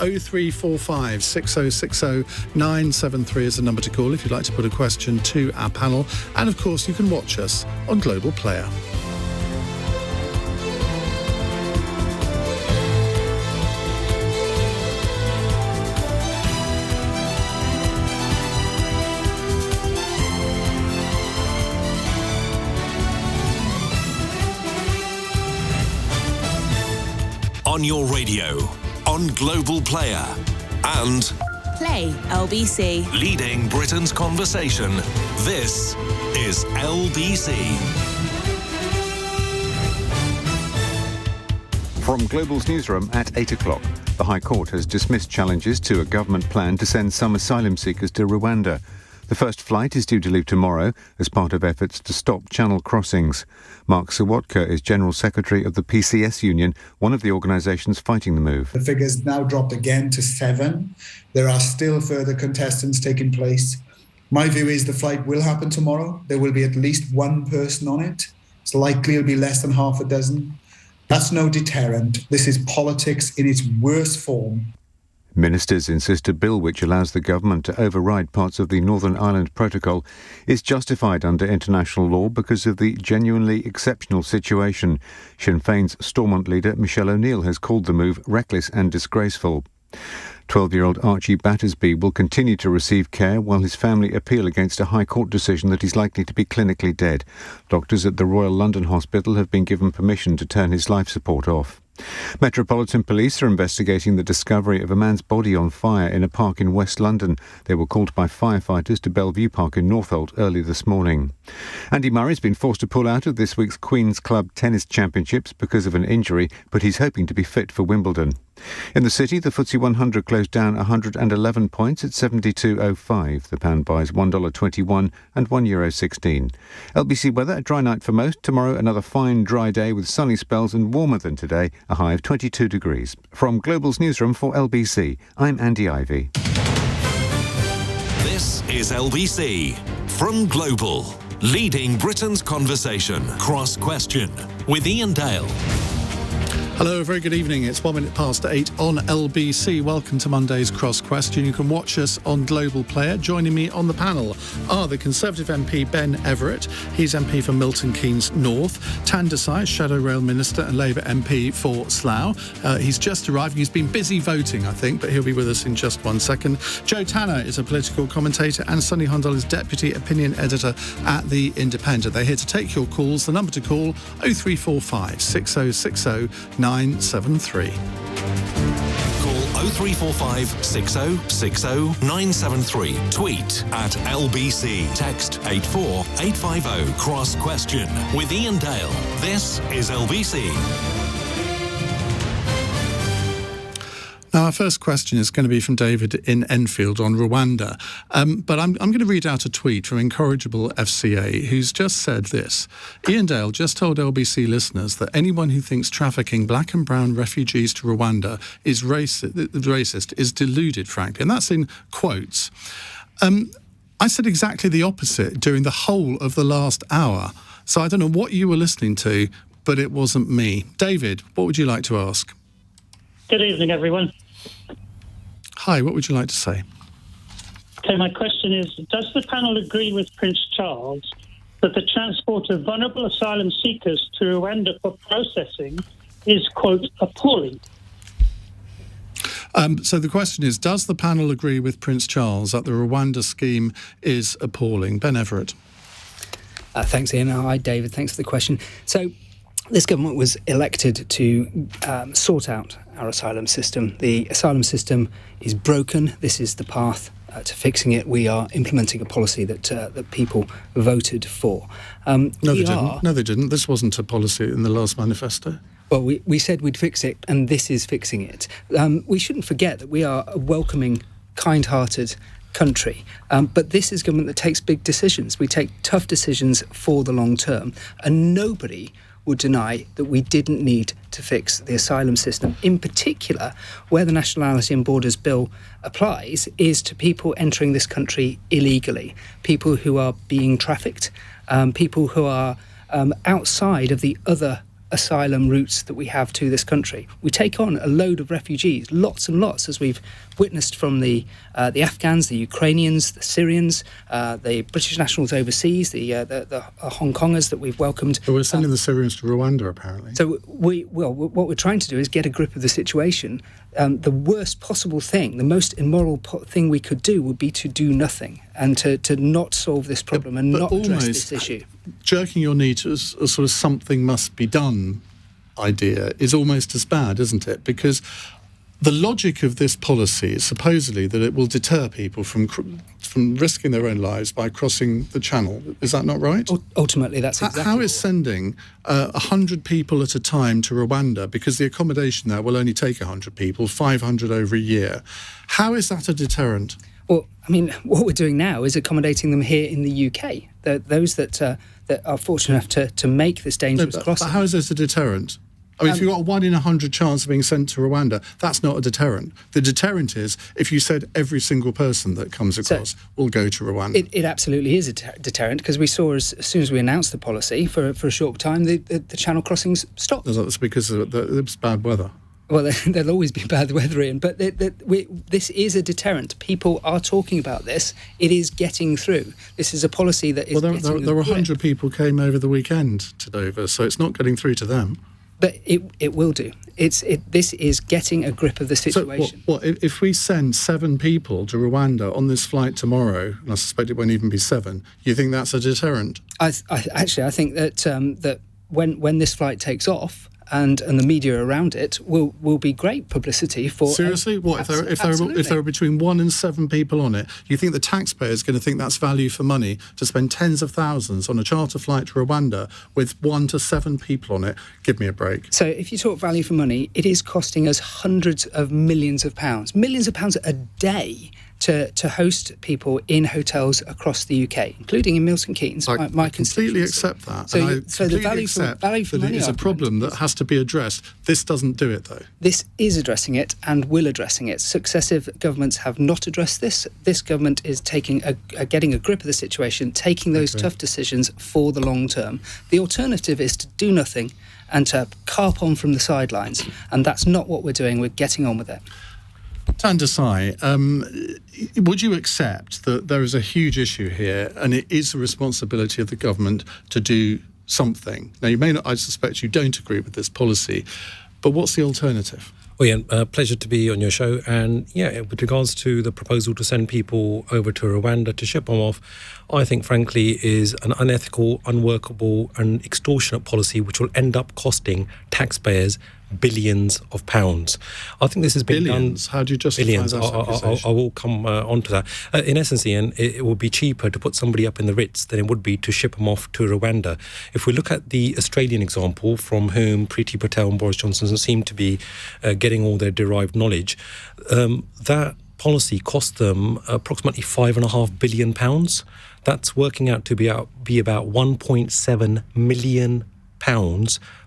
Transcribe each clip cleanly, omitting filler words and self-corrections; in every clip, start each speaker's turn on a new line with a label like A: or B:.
A: 0345 6060 973 is the number to call if you'd like to put a question to our panel. And of course, you can watch us on Global Player.
B: On your radio, on Global Player, and
C: Play LBC.
B: Leading Britain's conversation. This is LBC.
D: From Global's newsroom at 8 o'clock, the High Court has dismissed challenges to a government plan to send some asylum seekers to Rwanda. The first flight is due to leave tomorrow as part of efforts to stop channel crossings. Mark Sawatka is General Secretary of the PCS Union, one of the organisations fighting the move.
E: The figures now dropped again to 7. There are still further contestants taking place. My view is the flight will happen tomorrow. There will be at least one person on it. It's likely it'll be less than half a dozen. That's no deterrent. This is politics in its worst form.
D: Ministers insist a bill which allows the government to override parts of the Northern Ireland Protocol is justified under international law because of the genuinely exceptional situation. Sinn Féin's Stormont leader Michelle O'Neill has called the move reckless and disgraceful. 12-year-old Archie Battersby will continue to receive care while his family appeal against a High Court decision that he's likely to be clinically dead. Doctors at the Royal London Hospital have been given permission to turn his life support off. Metropolitan Police are investigating the discovery of a man's body on fire in a park in West London. They were called by firefighters to Bellevue Park in Northolt early this morning. Andy Murray's been forced to pull out of this week's Queen's Club Tennis Championships because of an injury, but he's hoping to be fit for Wimbledon. In the city, the FTSE 100 closed down 111 points at 72.05. The pound buys $1.21 and €1.16. LBC weather, a dry night for most. Tomorrow, another fine, dry day with sunny spells and warmer than today, a high of 22 degrees. From Global's newsroom for LBC, I'm Andy Ivy.
B: This is LBC. From Global. Leading Britain's conversation. Cross Question. With Iain Dale.
A: Hello, very good evening. It's 8:01 on LBC. Welcome to Monday's Cross Question. You can watch us on Global Player. Joining me on the panel are the Conservative MP Ben Everitt. He's MP for Milton Keynes North. Tan Dhesi, Shadow Rail Minister and Labour MP for Slough. He's just arrived. He's been busy voting, I think, but he'll be with us in just 1 second. Joe Tanner is a political commentator and Sonny Hundal is Deputy Opinion Editor at The Independent. They're here to take your calls. The number to call, 0345 6060 973.
B: Call 0345 6060 973. Tweet at LBC. Text 84850. Cross Question with Iain Dale. This is LBC.
A: Now, our first question is going to be from David in Enfield on Rwanda. But I'm going to read out a tweet from Incorrigible FCA, who's just said this. Iain Dale just told LBC listeners that anyone who thinks trafficking black and brown refugees to Rwanda is racist is deluded, frankly. And that's in quotes. I said exactly the opposite during the whole of the last hour. So I don't know what you were listening to, but it wasn't me. David, what would you like to ask?
F: Good evening, everyone.
A: Hi, what would you like to say?
F: Okay, my question is, does the panel agree with Prince Charles that the transport of vulnerable asylum seekers to Rwanda for processing is, quote, appalling?
A: So the question is, does the panel agree with Prince Charles that the Rwanda scheme is appalling? Ben Everitt.
G: Thanks, Iain. Hi, David. Thanks for the question. So this government was elected to sort out our asylum system. The asylum system is broken. This is the path to fixing it. We are implementing a policy that people voted for. No,
A: they didn't. This wasn't a policy in the last manifesto.
G: Well, we said we'd fix it, and this is fixing it. We shouldn't forget that we are a welcoming, kind-hearted country. But this is government that takes big decisions. We take tough decisions for the long term, and nobody would deny that we didn't need to fix the asylum system. In particular, where the Nationality and Borders Bill applies is to people entering this country illegally, people who are being trafficked, people who are outside of the other asylum routes that we have to this country. We take on a load of refugees, lots and lots, as we've witnessed from the Afghans, the Ukrainians, the Syrians, the British nationals overseas, the Hong Kongers that we've welcomed.
A: But we're sending the Syrians to Rwanda, apparently.
G: So what we're trying to do is get a grip of the situation. The worst possible thing, the most immoral thing we could do would be to do nothing and to not solve this problem and not address this issue.
A: Jerking your knee to a sort of something must be done idea is almost as bad, isn't it? Because the logic of this policy is supposedly that it will deter people from risking their own lives by crossing the channel. Is that not right?
G: Ultimately, that's exactly.
A: How is sending 100 people at a time to Rwanda, because the accommodation there will only take 100 people, 500 over a year, how is that a deterrent?
G: Well, I mean, what we're doing now is accommodating them here in the UK. Those that are fortunate enough to make this dangerous crossing.
A: But how is this a deterrent? I mean, if you've got a 1 in 100 chance of being sent to Rwanda, that's not a deterrent. The deterrent is if you said every single person that comes across will go to Rwanda.
G: It absolutely is a deterrent, because we saw as soon as we announced the policy for a short time, the channel crossings stopped.
A: That's because it was bad weather.
G: Well, there'll always be bad weather in, but this is a deterrent. People are talking about this. It is getting through. This is a policy that is getting through.
A: There were 100 people came over the weekend to Dover, so it's not getting through to them.
G: But it will do. This is getting a grip of the situation.
A: So if we send 7 people to Rwanda on this flight tomorrow, and I suspect it won't even be 7, you think that's a deterrent?
G: I think that when this flight takes off, and the media around it will be great publicity for. Seriously,
A: what if there are between 1 and 7 people on it? You think the taxpayer is going to think that's value for money to spend tens of thousands on a charter flight to Rwanda with 1 to 7 people on it? Give me a break.
G: So if you talk value for money, it is costing us hundreds of millions of pounds a day to host people in hotels across the UK, including in Milton Keynes.
A: I completely accept that.
G: So the value for money
A: is a problem that has to be addressed. This doesn't do it, though.
G: This is addressing it and will addressing it. Successive governments have not addressed this. This government is getting a grip of the situation, taking those tough decisions for the long term. The alternative is to do nothing and to carp on from the sidelines, and that's not what we're doing. We're getting on with it.
A: Dhesi, would you accept that there is a huge issue here and it is the responsibility of the government to do something? Now, you may not, I suspect you don't agree with this policy, but what's the alternative?
H: Well, Iain, pleasure to be on your show. And with regards to the proposal to send people over to Rwanda to ship them off, I think, frankly, is an unethical, unworkable and extortionate policy which will end up costing taxpayers billions of pounds. I think this has been
A: billions?
H: done.
A: How do you justify
H: billions.
A: that accusation?
H: I will come on to that. In essence, Iain, it will be cheaper to put somebody up in the Ritz than it would be to ship them off to Rwanda. If we look at the Australian example, from whom Priti Patel and Boris Johnson seem to be getting all their derived knowledge, that policy cost them approximately £5.5 billion. That's working out to be about £1.7 million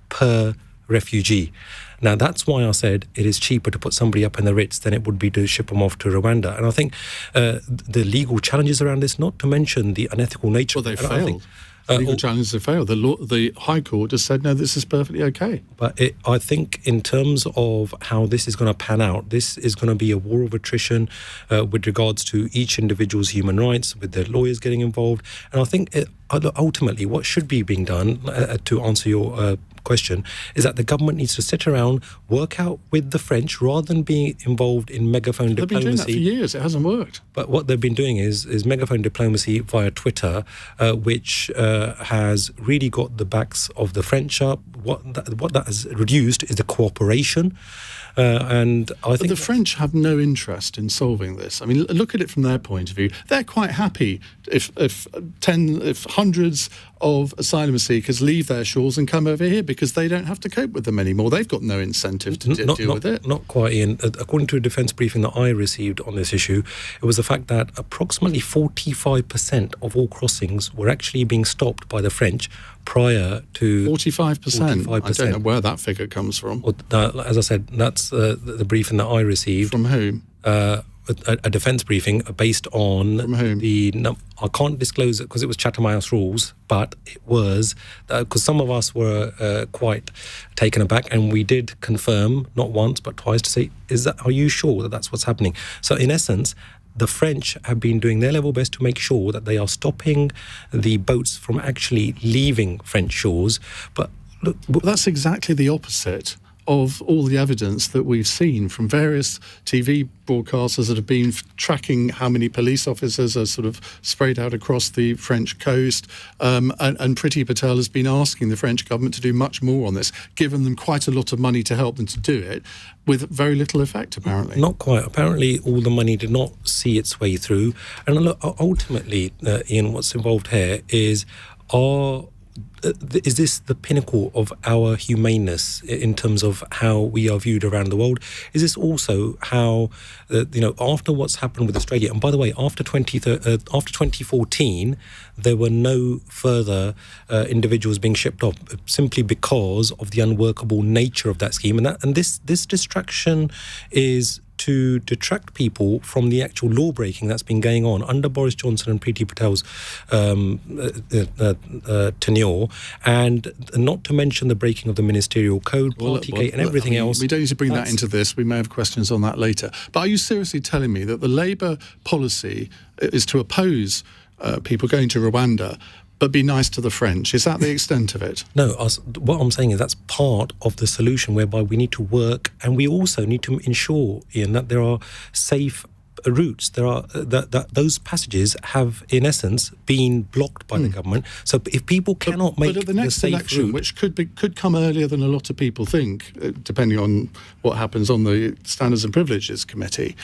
H: per refugee. Now, that's why I said it is cheaper to put somebody up in the Ritz than it would be to ship them off to Rwanda. And I think the legal challenges around this, not to mention the unethical nature.
A: Well, they failed. Legal challenges have failed. The High Court has said, no, this is perfectly okay.
H: But I think in terms of how this is going to pan out, this is going to be a war of attrition with regards to each individual's human rights, with their lawyers getting involved. And I think ultimately what should be being done, to answer your question, is that the government needs to sit around, work out with the French, rather than being involved in megaphone diplomacy.
A: They've been doing that for years. It hasn't worked.
H: But what they've been doing is megaphone diplomacy via Twitter, which has really got the backs of the French up. What that has reduced is the cooperation. And I think
A: the French have no interest in solving this. I mean, look at it from their point of view. They're quite happy if hundreds of asylum seekers leave their shores and come over here, because they don't have to cope with them anymore. They've got no incentive to deal with it.
H: Not quite, Iain. According to a defence briefing that I received on this issue, it was the fact that approximately 45% of all crossings were actually being stopped by the French prior to
A: 45%. I don't know where that figure comes from.
H: Well, as I said, that's the briefing that I received.
A: From whom?
H: a defence briefing based on
A: From whom?
H: I can't disclose it because it was Chatham House rules, but it was because some of us were quite taken aback, and we did confirm not once but twice to say, are you sure that that's what's happening? So in essence, the French have been doing their level best to make sure that they are stopping the boats from actually leaving French shores. But look,
A: that's exactly the opposite of all the evidence that we've seen from various TV broadcasters that have been tracking how many police officers are sort of sprayed out across the French coast. And Priti Patel has been asking the French government to do much more on this, given them quite a lot of money to help them to do it, with very little effect, apparently.
H: Not quite. Apparently, all the money did not see its way through. And look, ultimately, Iain, what's involved here is is this the pinnacle of our humaneness in terms of how we are viewed around the world? Is this also how, after what's happened with Australia, and by the way, after 2014, there were no further individuals being shipped off simply because of the unworkable nature of that scheme. And this distraction is to detract people from the actual law breaking that's been going on under Boris Johnson and Priti Patel's tenure, and not to mention the breaking of the ministerial code, Partygate, and everything else.
A: We don't need to bring that into this. We may have questions on that later. But are you seriously telling me that the Labour policy is to oppose people going to Rwanda, but be nice to the French? Is that the extent of it?
H: No, what I'm saying is that's part of the solution, whereby we need to work, and we also need to ensure, Iain, that there are safe routes. There are that those passages have, in essence, been blocked by the government. So if people cannot make
A: but at the next
H: safe
A: election,
H: route,
A: which could come earlier than a lot of people think, depending on what happens on the Standards and Privileges Committee.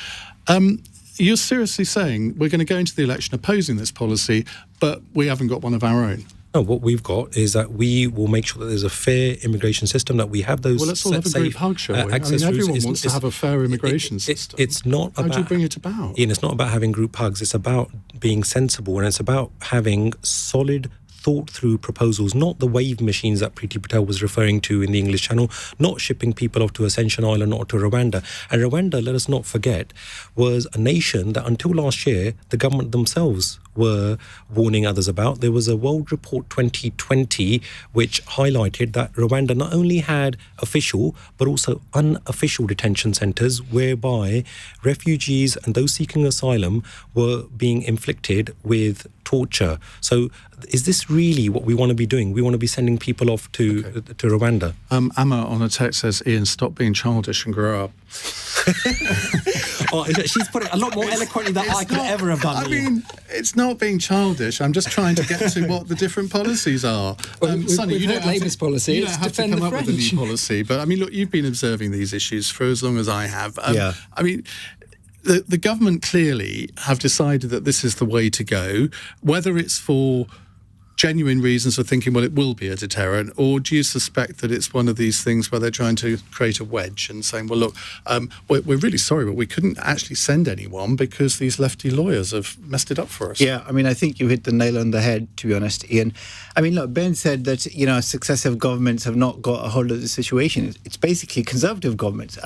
A: You're seriously saying we're going to go into the election opposing this policy, but we haven't got one of our own?
H: No, what we've got is that we will make sure that there's a fair immigration system, that we have those.
A: Well, let's all have a group hug, shall we? Everyone wants to have a fair immigration system.
H: It's not about...
A: How do you bring it about?
H: Iain, it's not about having group hugs. It's about being sensible, and it's about having solid, thought-through proposals, not the wave machines that Priti Patel was referring to in the English Channel, not shipping people off to Ascension Island or to Rwanda. And Rwanda, let us not forget, was a nation that until last year, the government themselves were warning others about. There was a World Report 2020 which highlighted that Rwanda not only had official but also unofficial detention centres whereby refugees and those seeking asylum were being inflicted with torture. So is this really what we want to be doing? We want to be sending people off to Rwanda.
A: Amma on a text says, Iain, stop being childish and grow up.
I: She's put it a lot more eloquently than I could ever have done.
A: I mean, it's not being childish. I'm just trying to get to what the different policies are.
G: Sonny, you don't Labour's policy.
A: You don't have to come up with a new policy. But I mean, look, you've been observing these issues for as long as I have. I mean, the government clearly have decided that this is the way to go, whether it's for genuine reasons for thinking, well, it will be a deterrent, or do you suspect that it's one of these things where they're trying to create a wedge and saying, well, look, we're really sorry, but we couldn't actually send anyone because these lefty lawyers have messed it up for us?
J: Yeah, I mean, I think you hit the nail on the head, to be honest, Iain. I mean, look, Ben said that, successive governments have not got a hold of the situation. It's basically conservative governments.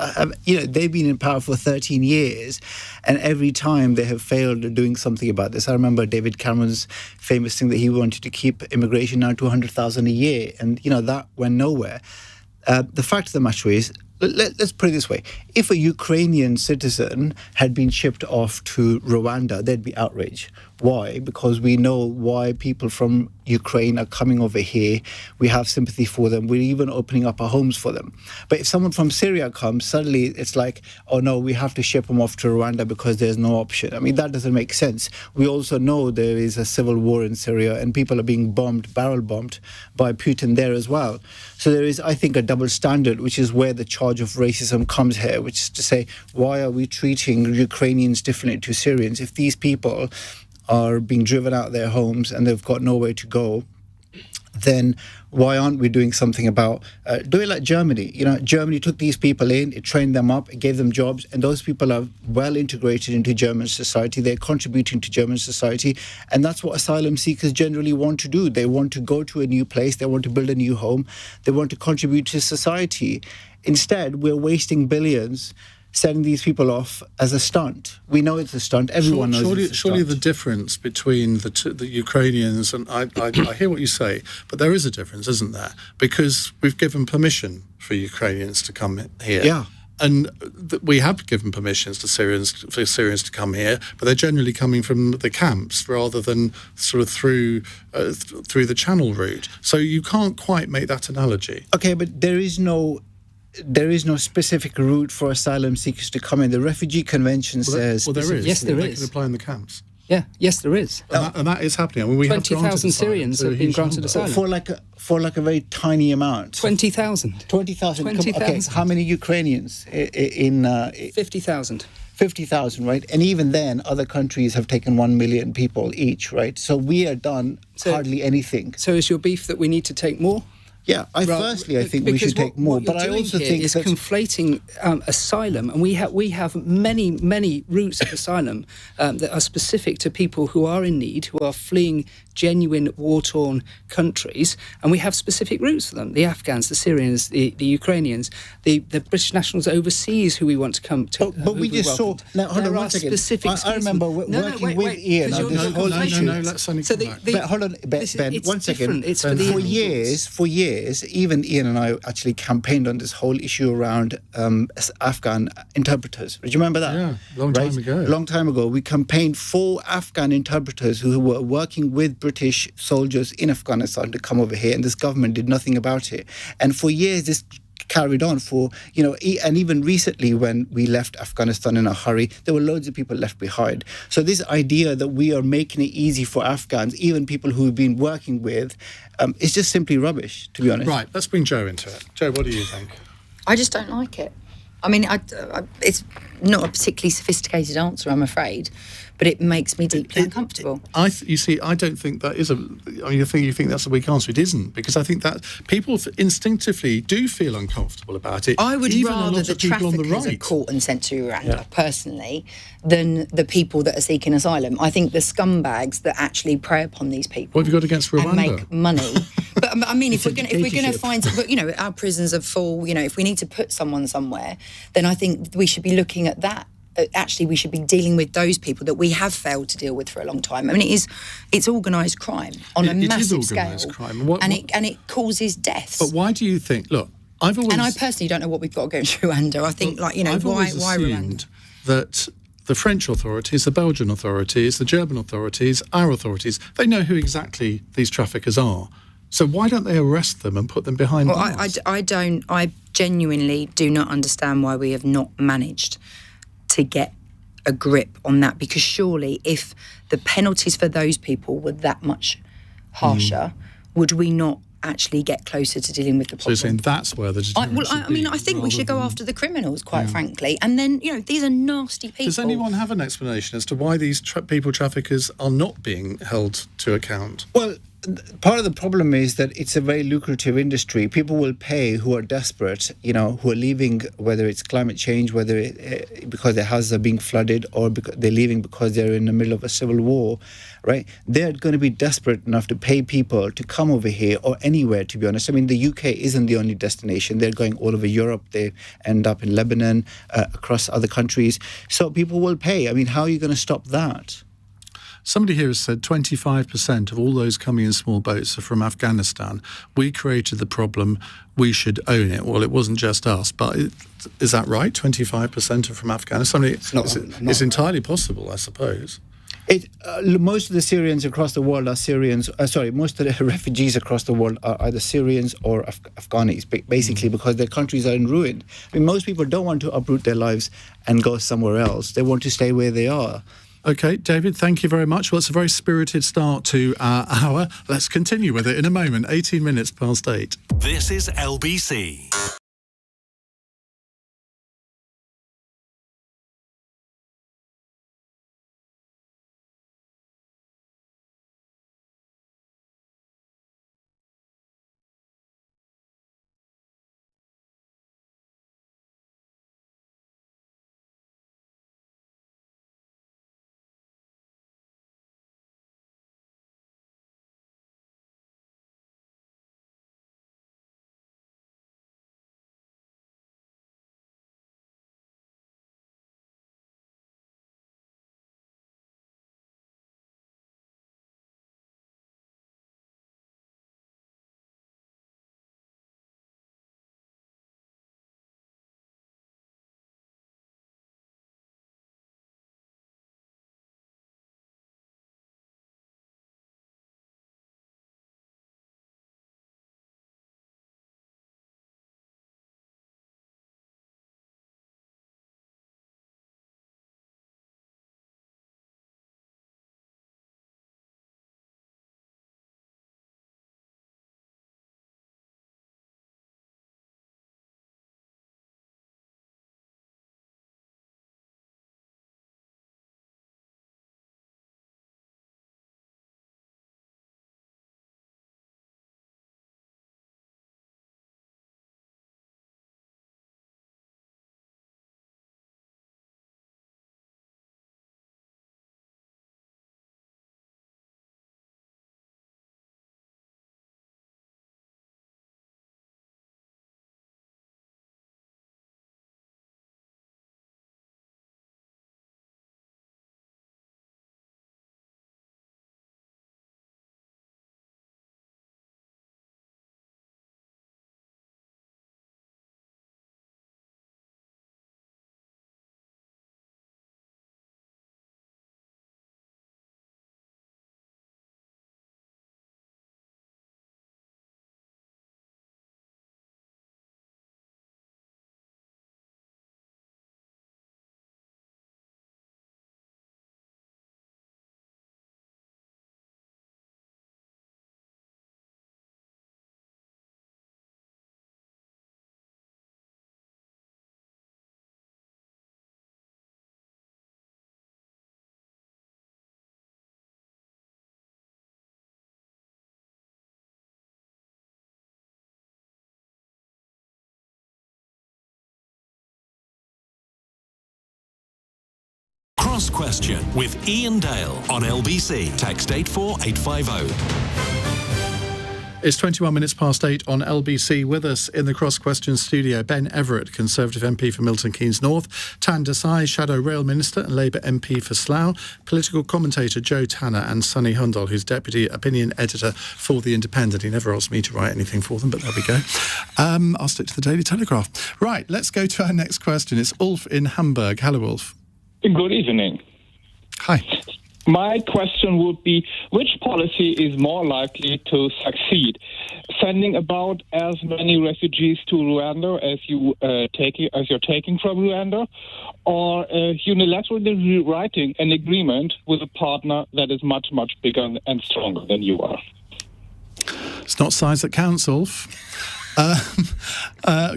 J: They've been in power for 13 years, and every time they have failed at doing something about this. I remember David Cameron's famous thing that he wanted to keep immigration now to 100,000 a year, and that went nowhere. The fact of the matter is, let's put it this way: if a Ukrainian citizen had been shipped off to Rwanda, there'd be outrage. Why? Because we know why people from Ukraine are coming over here. We have sympathy for them. We're even opening up our homes for them. But if someone from Syria comes, suddenly it's like, oh no, we have to ship them off to Rwanda because there's no option. I mean, that doesn't make sense. We also know there is a civil war in Syria and people are being barrel bombed by Putin there as well. So there is, I think, a double standard, which is where the charge of racism comes here, which is to say, why are we treating Ukrainians differently to Syrians? If these people are being driven out of their homes and they've got nowhere to go, then why aren't we doing something about do it like Germany? Germany took these people in, it trained them up, it gave them jobs, and those people are well integrated into German society. They're contributing to German society, and that's what asylum seekers generally want to do. They want to go to a new place, they want to build a new home, they want to contribute to society. Instead, we're wasting billions sending these people off as a stunt. We know it's a stunt. Everyone knows it's a
A: surely
J: stunt.
A: the difference between the Ukrainians and I hear what you say, but there is a difference, isn't there? Because we've given permission for Ukrainians to come here.
J: Yeah.
A: And we have given permissions to Syrians to come here, but they're generally coming from the camps rather than sort of through the Channel route. So you can't quite make that analogy.
J: Okay, but there is no specific route for asylum seekers to come in. The Refugee Convention says...
A: Well, there is.
G: Yes, there
A: they
G: is.
A: can apply in the camps.
G: Yeah, yes, there is.
A: And that is happening. I mean, we have
G: 20,000 Syrians have been granted asylum.
J: For like a very tiny amount.
G: 20,000.
J: 20,000.
G: 20,000.
J: Okay, how many Ukrainians in
G: 50,000.
J: 50,000, right? And even then, other countries have taken 1 million people each, right? So we are done hardly anything.
G: So is your beef that we need to take more?
J: Yeah, I think we should take more, but I also think
G: it's
J: that
G: conflating asylum, and we have many routes of asylum that are specific to people who are in need, who are fleeing genuine war-torn countries, and we have specific routes for them: the Afghans, the Syrians, the Ukrainians, the British nationals overseas who we want to come to.
J: But we just saw. Now, hold on one second. I remember working with Iain on this whole issue.
A: Let's only come back.
J: But hold on, Ben, one second.
G: It's
J: for years, even Iain and I actually campaigned on this whole issue around Afghan interpreters. Do you remember that?
A: Yeah, long time ago.
J: We campaigned for Afghan interpreters who were working with British soldiers in Afghanistan to come over here, and this government did nothing about it. And for years, this carried on and even recently when we left Afghanistan in a hurry, there were loads of people left behind. So this idea that we are making it easy for Afghans, even people who we've been working with, is just simply rubbish, to be honest.
A: Right, let's bring Jo into it. Jo, what do you think?
K: I just don't like it. I mean, it's not a particularly sophisticated answer, I'm afraid, but it makes me deeply uncomfortable.
A: You see, I don't think that is you think that's a weak answer. It isn't, because I think that people instinctively do feel uncomfortable about it.
K: I would
A: even
K: rather the traffickers are caught and sent to Rwanda, personally, than the people that are seeking asylum. I think the scumbags that actually prey upon these people.
A: What have you got against Rwanda?
K: And make money. But I mean, if we're going to find, our prisons are full. If we need to put someone somewhere, then I think we should be looking at that. Actually, we should be dealing with those people that we have failed to deal with for a long time. I mean, it's organised crime on a massive scale. It is organised crime. And it causes deaths.
A: But why do you think? Look, I
K: personally don't know what we've got to go through Rwanda. I think, why Rwanda?
A: That the French authorities, the Belgian authorities, the German authorities, our authorities, they know who exactly these traffickers are. So why don't they arrest them and put them behind bars?
K: I genuinely do not understand why we have not managed to get a grip on that, because surely if the penalties for those people were that much harsher, would we not actually get closer to dealing with the problem?
A: So you're saying that's where the deterrence
K: I think we should go after the criminals, quite frankly. And then, these are nasty people.
A: Does anyone have an explanation as to why these people traffickers are not being held to account?
J: Well, part of the problem is that it's a very lucrative industry. People will pay who are desperate, who are leaving, whether it's climate change, whether because their houses are being flooded, or because they're leaving because they're in the middle of a civil war, right? They're going to be desperate enough to pay people to come over here, or anywhere, to be honest. I mean, the UK isn't the only destination. They're going all over Europe. They end up in Lebanon, across other countries. So people will pay. I mean, how are you going to stop that?
A: Somebody here has said 25% of all those coming in small boats are from Afghanistan. We created the problem. We should own it. Well, it wasn't just us, but is that right? 25% are from Afghanistan? I mean, it's entirely possible, I suppose.
J: Most of the Syrians across the world are Syrians. Most of the refugees across the world are either Syrians or Afghanis, basically because their countries are in ruin. I mean, most people don't want to uproot their lives and go somewhere else. They want to stay where they are.
A: OK, David, thank you very much. Well, it's a very spirited start to our hour. Let's continue with it in a moment, 18 minutes past 8.
B: This is LBC. Cross Question with Iain Dale on LBC. Text 84850.
A: It's 21 minutes past 8 on LBC. With us in the Cross Question studio, Ben Everitt, Conservative MP for Milton Keynes North, Dhesi, Shadow Rail Minister and Labour MP for Slough, political commentator Joe Tanner, and Sonny Hundal, who's Deputy Opinion Editor for The Independent. He never asked me to write anything for them, but there we go. I'll stick to the Daily Telegraph. Right, let's go to our next question. It's Ulf in Hamburg. Hello, Ulf.
L: Good evening.
A: Hi.
L: My question would be, which policy is more likely to succeed? Sending about as many refugees to Rwanda as you're taking from Rwanda, or unilaterally rewriting an agreement with a partner that is much, much bigger and stronger than you are?
A: It's not size that counts, Ulf.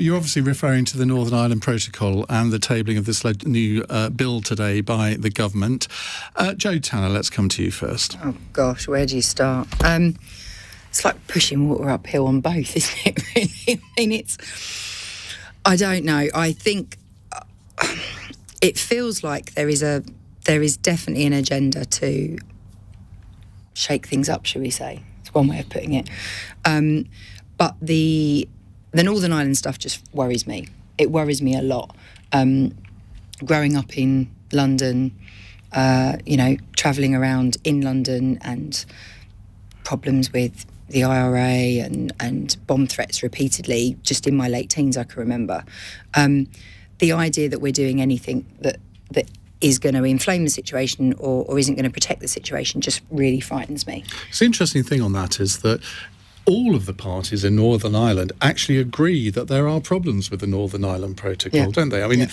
A: You're obviously referring to the Northern Ireland Protocol and the tabling of this new bill today by the government. Joe Tanner, let's come to you first.
K: Oh, gosh, where do you start? It's like pushing water uphill on both, isn't it, really? I mean, I don't know. I think it feels like there is definitely an agenda to shake things up, shall we say. It's one way of putting it. But the Northern Ireland stuff just worries me. It worries me a lot. Growing up in London, travelling around in London and problems with the IRA and bomb threats repeatedly, just in my late teens, I can remember. The idea that we're doing anything that is going to inflame the situation or isn't going to protect the situation just really frightens me.
A: So the interesting thing on that is that all of the parties in Northern Ireland actually agree that there are problems with the Northern Ireland Protocol, don't they? I mean,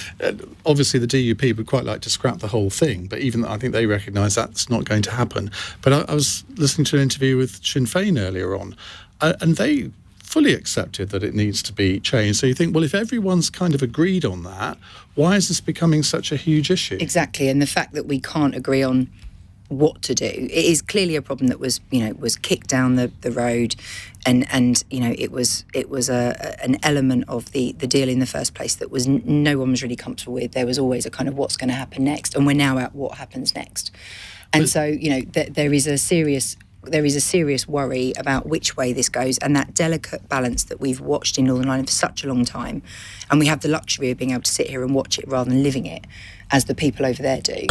A: obviously the DUP would quite like to scrap the whole thing, but even I think they recognise that's not going to happen. But I was listening to an interview with Sinn Féin earlier on, and they fully accepted that it needs to be changed. So you think, well, if everyone's kind of agreed on that, why is this becoming such a huge issue?
K: Exactly, and the fact that we can't agree on what to do. It is clearly a problem that was kicked down the road, and it was an element of the deal in the first place that was no one was really comfortable with. There was always a kind of what's going to happen next, and we're now at what happens next. And there is a serious worry about which way this goes, and that delicate balance that we've watched in Northern Ireland for such a long time, and we have the luxury of being able to sit here and watch it rather than living it, as the people over there do.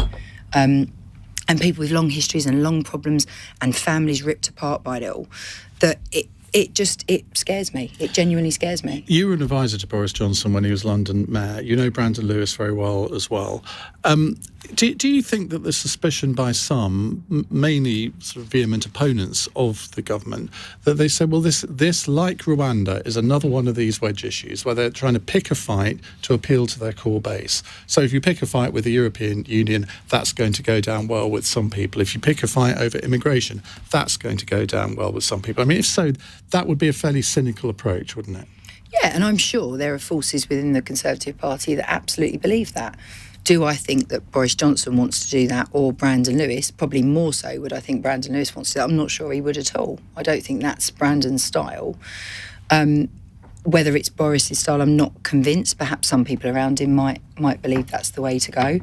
K: And people with long histories and long problems and families ripped apart by it all, that it scares me. It genuinely scares me.
A: You were an advisor to Boris Johnson when he was London Mayor. You know Brandon Lewis very well as well. Do you think that the suspicion by some, mainly sort of vehement opponents of the government, that they say, well, this like Rwanda, is another one of these wedge issues where they're trying to pick a fight to appeal to their core base? So if you pick a fight with the European Union, that's going to go down well with some people. If you pick a fight over immigration, that's going to go down well with some people. I mean, if so, that would be a fairly cynical approach, wouldn't it?
K: Yeah, and I'm sure there are forces within the Conservative Party that absolutely believe that. Do I think that Boris Johnson wants to do that, or Brandon Lewis? Probably more so would I think Brandon Lewis wants to do that. I'm not sure he would at all. I don't think that's Brandon's style. Whether it's Boris's style, I'm not convinced. Perhaps some people around him might believe that's the way to go.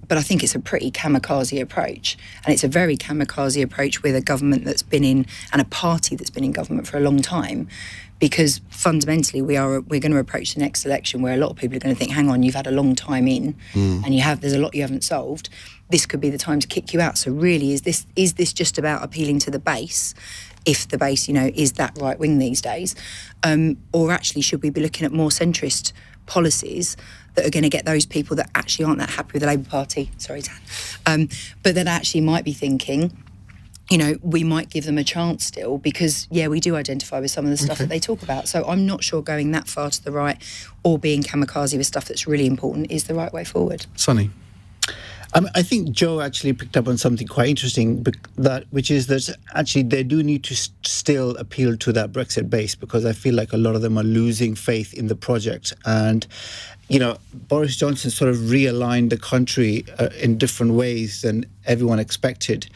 K: But I think it's a pretty kamikaze approach. And it's a very kamikaze approach with a government that's been in, and a party that's been in government for a long time. Because fundamentally we're going to approach the next election where a lot of people are going to think, hang on, you've had a long time in and there's a lot you haven't solved. This could be the time to kick you out. So really, is this just about appealing to the base, if the base, is that right wing these days? Or actually should we be looking at more centrist policies that are going to get those people that actually aren't that happy with the Labour Party, sorry, Dan, but that actually might be thinking, we might give them a chance still, because, we do identify with some of the stuff that they talk about. So I'm not sure going that far to the right or being kamikaze with stuff that's really important is the right way forward.
A: Sonny?
J: I think Joe actually picked up on something quite interesting, which is that actually they do need to still appeal to that Brexit base, because I feel like a lot of them are losing faith in the project. And, Boris Johnson sort of realigned the country in different ways than everyone expected.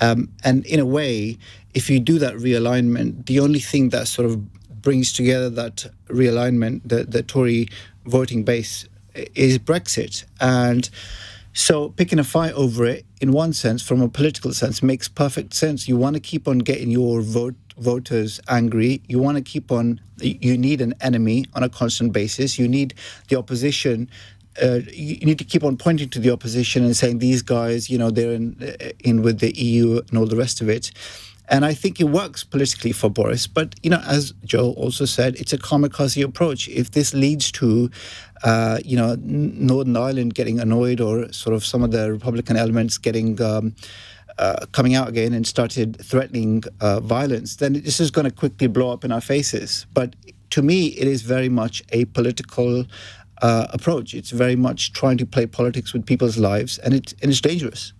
J: And in a way, if you do that realignment, the only thing that sort of brings together that realignment, the Tory voting base, is Brexit. And So picking a fight over it, in one sense, from a political sense, makes perfect sense. You want to keep on getting your voters angry. You want to keep on. You need an enemy on a constant basis. You need the opposition. You need to keep on pointing to the opposition and saying these guys, they're in with the EU and all the rest of it. And I think it works politically for Boris. But, as Joe also said, it's a kamikaze approach. If this leads to, Northern Ireland getting annoyed or sort of some of the Republican elements getting coming out again and started threatening violence, then this is going to quickly blow up in our faces. But to me, it is very much a political approach. It's very much trying to play politics with people's lives, and it's dangerous.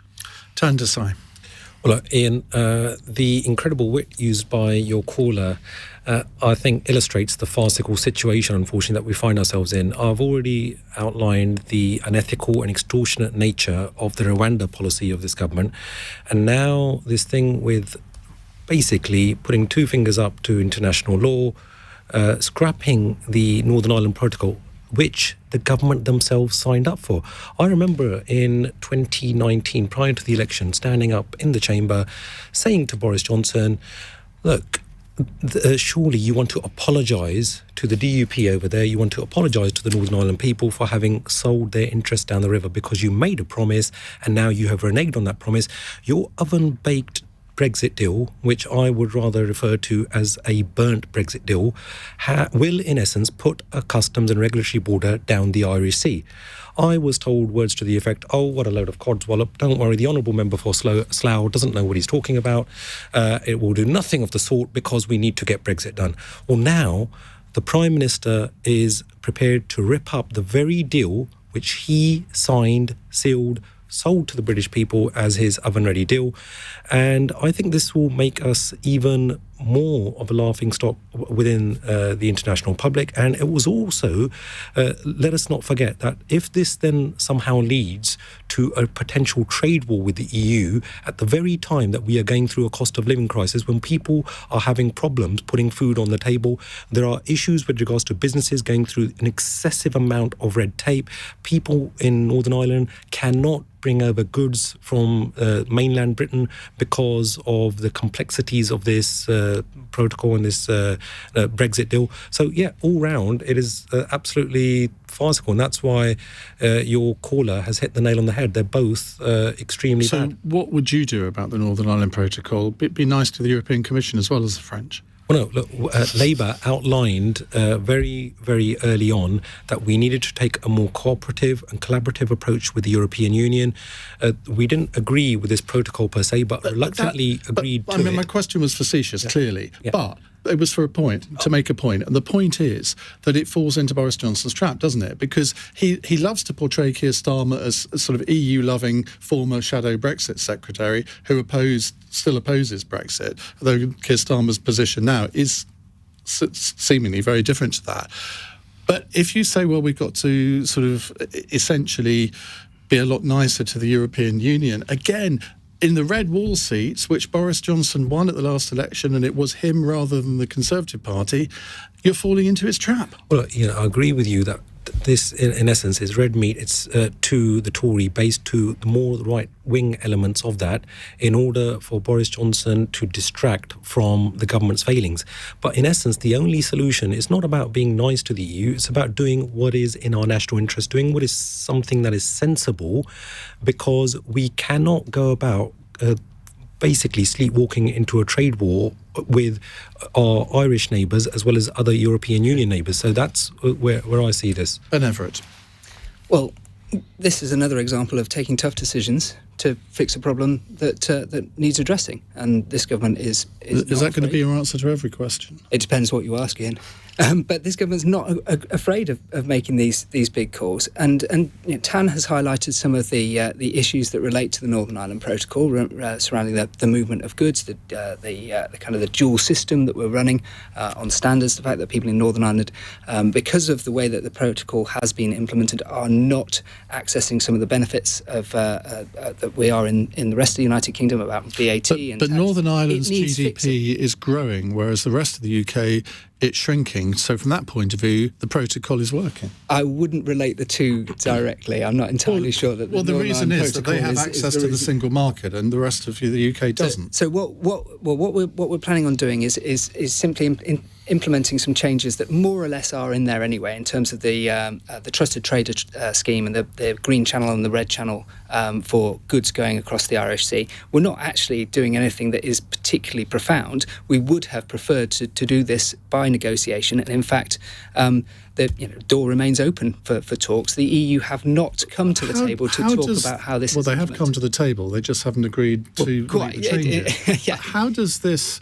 A: Dhesi.
H: Well, Iain, the incredible wit used by your caller, I think, illustrates the farcical situation, unfortunately, that we find ourselves in. I've already outlined the unethical and extortionate nature of the Rwanda policy of this government. And now this thing with basically putting two fingers up to international law, scrapping the Northern Ireland Protocol, which the government themselves signed up for. I remember in 2019, prior to the election, standing up in the chamber, saying to Boris Johnson, look, surely you want to apologise to the DUP over there, you want to apologise to the Northern Ireland people for having sold their interest down the river because you made a promise and now you have reneged on that promise. Your oven-baked Brexit deal, which I would rather refer to as a burnt Brexit deal, will in essence put a customs and regulatory border down the Irish Sea. I was told words to the effect, oh, what a load of codswallop, don't worry, the honourable member for Slough doesn't know what he's talking about, it will do nothing of the sort because we need to get Brexit done. Well, now the Prime Minister is prepared to rip up the very deal which he signed, sealed, sold to the British people as his oven-ready deal. And I think this will make us even more of a laughingstock within the international public. And it was also, let us not forget that if this then somehow leads to a potential trade war with the EU at the very time that we are going through a cost of living crisis, when people are having problems putting food on the table, there are issues with regards to businesses going through an excessive amount of red tape. People in Northern Ireland cannot bring over goods from mainland Britain because of the complexities of this protocol and this Brexit deal. So, yeah, all round, it is absolutely farcical. And that's why your caller has hit the nail on the head. They're both extremely bad.
A: So what would you do about the Northern Ireland Protocol? Be nice to the European Commission as well as the French.
H: Well, no, look, Labour outlined very, very early on that we needed to take a more cooperative and collaborative approach with the European Union. We didn't agree with this protocol per se, but reluctantly agreed to it.
A: My question was facetious, clearly,
H: Yeah.
A: but it was for a point, to make a point. And the point is that it falls into Boris Johnson's trap, doesn't it? Because he loves to portray Keir Starmer as a sort of EU-loving former shadow Brexit secretary who still opposes Brexit, although Keir Starmer's position now is seemingly very different to that. But if you say, well, we've got to sort of essentially be a lot nicer to the European Union, again, in the red wall seats, which Boris Johnson won at the last election, and it was him rather than the Conservative Party, you're falling into his trap.
H: Well, I agree with you that this, in essence, is red meat. It's to the Tory base, to the more right-wing elements of that, in order for Boris Johnson to distract from the government's failings. But in essence, the only solution is not about being nice to the EU. It's about doing what is in our national interest, doing what is something that is sensible, because we cannot go about basically sleepwalking into a trade war with our Irish neighbours as well as other European Union neighbours. So that's where I see this.
A: Ben Everitt.
G: Well, this is another example of taking tough decisions to fix a problem that needs addressing. And this government is
A: that going to be your answer to every question?
G: It depends what you ask, Ian. But this government's not afraid of making these big calls. And Tan has highlighted some of the issues that relate to the Northern Ireland Protocol surrounding the movement of goods, the kind of the dual system that we're running on standards, the fact that people in Northern Ireland, because of the way that the protocol has been implemented, are not accessing some of the benefits of that we are in the rest of the United Kingdom about VAT.
A: But Northern Ireland's GDP is growing, whereas the rest of the UK it's shrinking. So from that point of view, the protocol is working.
G: I wouldn't relate the two directly. I'm not entirely sure that.
A: The reason is that they have access to the single market, and the rest of the UK doesn't.
G: So what we're planning on doing is simply implementing some changes that more or less are in there anyway, in terms of the trusted trader scheme and the green channel and the red channel for goods going across the Irish Sea. We're not actually doing anything that is particularly profound. We would have preferred to do this by negotiation, and in fact, the door remains open for talks. The EU have not come to the table to talk about how this.
A: Well, they have come to the table. They just haven't agreed to make the changes.
G: Yeah.
A: How does this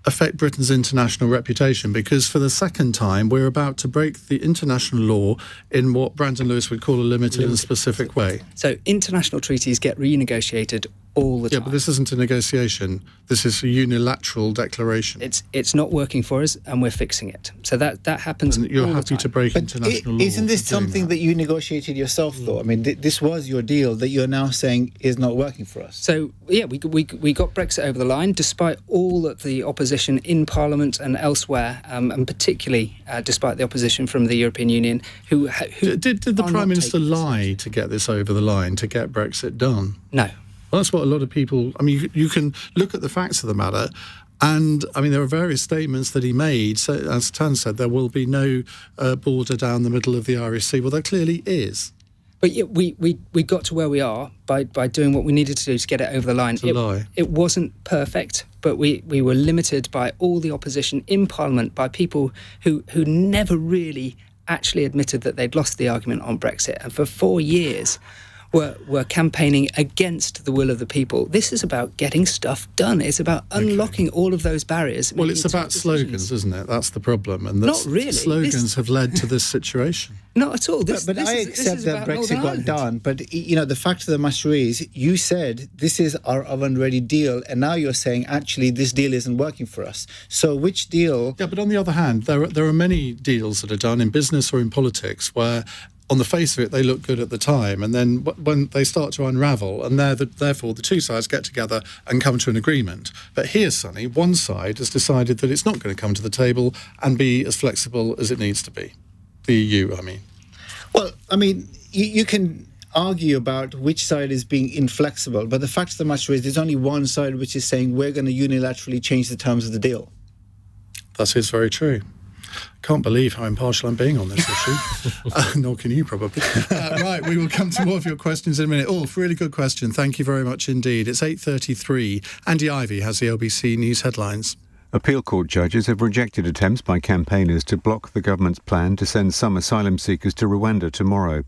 A: affect Britain's international reputation? Because for the second time, we're about to break the international law in what Brandon Lewis would call a limited and specific way.
G: So international treaties get renegotiated all the time.
A: Yeah, but this isn't a negotiation. This is a unilateral declaration.
G: It's not working for us, and we're fixing it. So that happens.
A: And you're
G: all
A: happy
G: the time.
A: to break international law.
J: Isn't this something that you negotiated yourself, though? I mean, this was your deal that you're now saying is not working for us.
G: So yeah, we got Brexit over the line despite all of the opposition in Parliament and elsewhere, and particularly despite the opposition from the European Union, who
A: did the Prime Minister lie to get this over the line, to get Brexit done?
G: No.
A: Well, that's what a lot of people... I mean, you can look at the facts of the matter, and, I mean, there are various statements that he made. So, as Tan said, there will be no border down the middle of the Irish Sea. Well, there clearly is.
G: But yeah, we got to where we are by doing what we needed to do to get it over the line. It wasn't perfect, but we were limited by all the opposition in Parliament, by people who never really actually admitted that they'd lost the argument on Brexit. And for 4 years... Were campaigning against the will of the people. This is about getting stuff done. It's about unlocking all of those barriers.
A: Well, it's about slogans, isn't it? That's the problem. And
G: not really.
A: Slogans have led to this situation.
G: Not at all.
J: But I accept that Brexit got done. But, the fact of the matter is, you said this is our oven-ready deal, and now you're saying, actually, this deal isn't working for us. So which deal...
A: Yeah, but on the other hand, there are many deals that are done in business or in politics where... on the face of it, they look good at the time, and then when they start to unravel, and therefore the two sides get together and come to an agreement. But here, Sonny, one side has decided that it's not going to come to the table and be as flexible as it needs to be. The EU, I mean.
J: Well, I mean, you can argue about which side is being inflexible, but the fact of the matter is there's only one side which is saying we're going to unilaterally change the terms of the deal.
A: That is very true. Can't believe how impartial I'm being on this issue. Nor can you, probably. Right, we will come to more of your questions in a minute. Ulf, really good question. Thank you very much indeed. It's 8:33. Andy Ivey has the LBC News headlines.
D: Appeal court judges have rejected attempts by campaigners to block the government's plan to send some asylum seekers to Rwanda tomorrow.